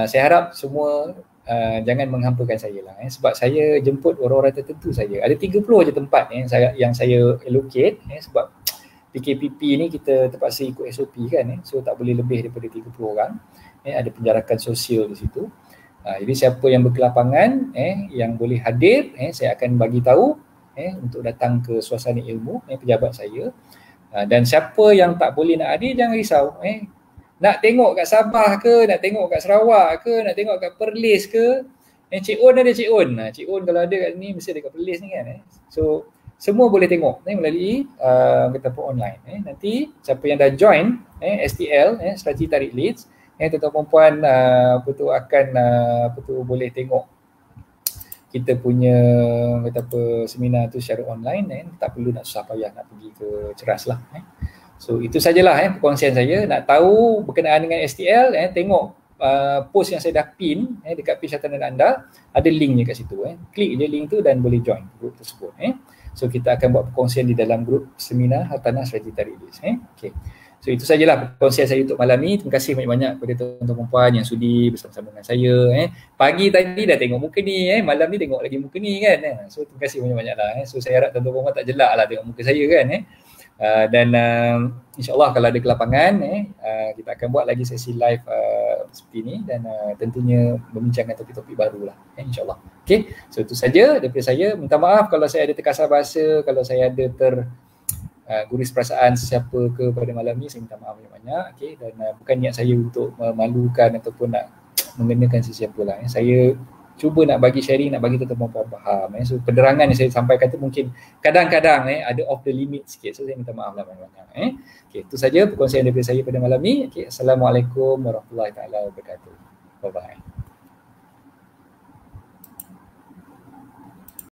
saya harap semua jangan menghampakan saya lah, sebab saya jemput orang-orang tertentu saja. Ada 30 je tempat yang saya allocate, sebab PKPP ni kita terpaksa ikut SOP kan, so tak boleh lebih daripada 30 orang. Ada penjarakan sosial di situ. Jadi siapa yang berkelapangan yang boleh hadir, saya akan bagi tahu untuk datang ke suasana ilmu pejabat saya. Dan siapa yang tak boleh nak hadir, jangan risau. Nak tengok kat Sabah ke, nak tengok kat Sarawak ke, nak tengok kat Perlis ke, Cik On ada Cik On. Cik On kalau ada kat ni mesti ada kat Perlis ni kan. So semua boleh tengok melalui kita pun online. Nanti siapa yang dah join STL, Strategi Tarik Leads, tuan-tuan perempuan akan boleh tengok kita punya seminar tu secara online, tak perlu nak susah payah nak pergi ke Ceras lah. So itu sajalah perkongsian saya. Nak tahu berkenaan dengan STL, tengok post yang saya dah pin dekat page Hartanah Anda, ada linknya kat situ. Klik je link tu dan boleh join group tersebut. So kita akan buat perkongsian di dalam grup seminar Hartanah Strategi Tarik Leads. Okay. So itu sajalah perkongsian saya untuk malam ni. Terima kasih banyak-banyak kepada tuan-tuan perempuan yang sudi bersama-sama dengan saya. Pagi tadi dah tengok muka ni, malam ni tengok lagi muka ni kan. So terima kasih banyak-banyak lah. So saya harap tuan-tuan perempuan tak jelak lah tengok muka saya kan. Dan insyaAllah kalau ada kelapangan, kita akan buat lagi sesi live seperti ni dan tentunya membincangkan topik-topik baru lah, insyaAllah. Okay, so itu saja daripada saya. Minta maaf kalau saya ada terkasar bahasa, kalau saya ada guris perasaan sesiapa ke pada malam ni, saya minta maaf banyak-banyak. Okay, dan bukan niat saya untuk memalukan ataupun nak mengenakan sesiapa lah. Saya cuba nak bagi sharing, nak bagi tuan-tuan faham. So penerangan yang saya sampaikan tu mungkin kadang-kadang ada off the limit sikit. So saya minta maaf lah banyak-banyak. Okay, itu saja perkongsian daripada saya pada malam ni. Okay, Assalamualaikum warahmatullahi taala wabarakatuh. Bye-bye.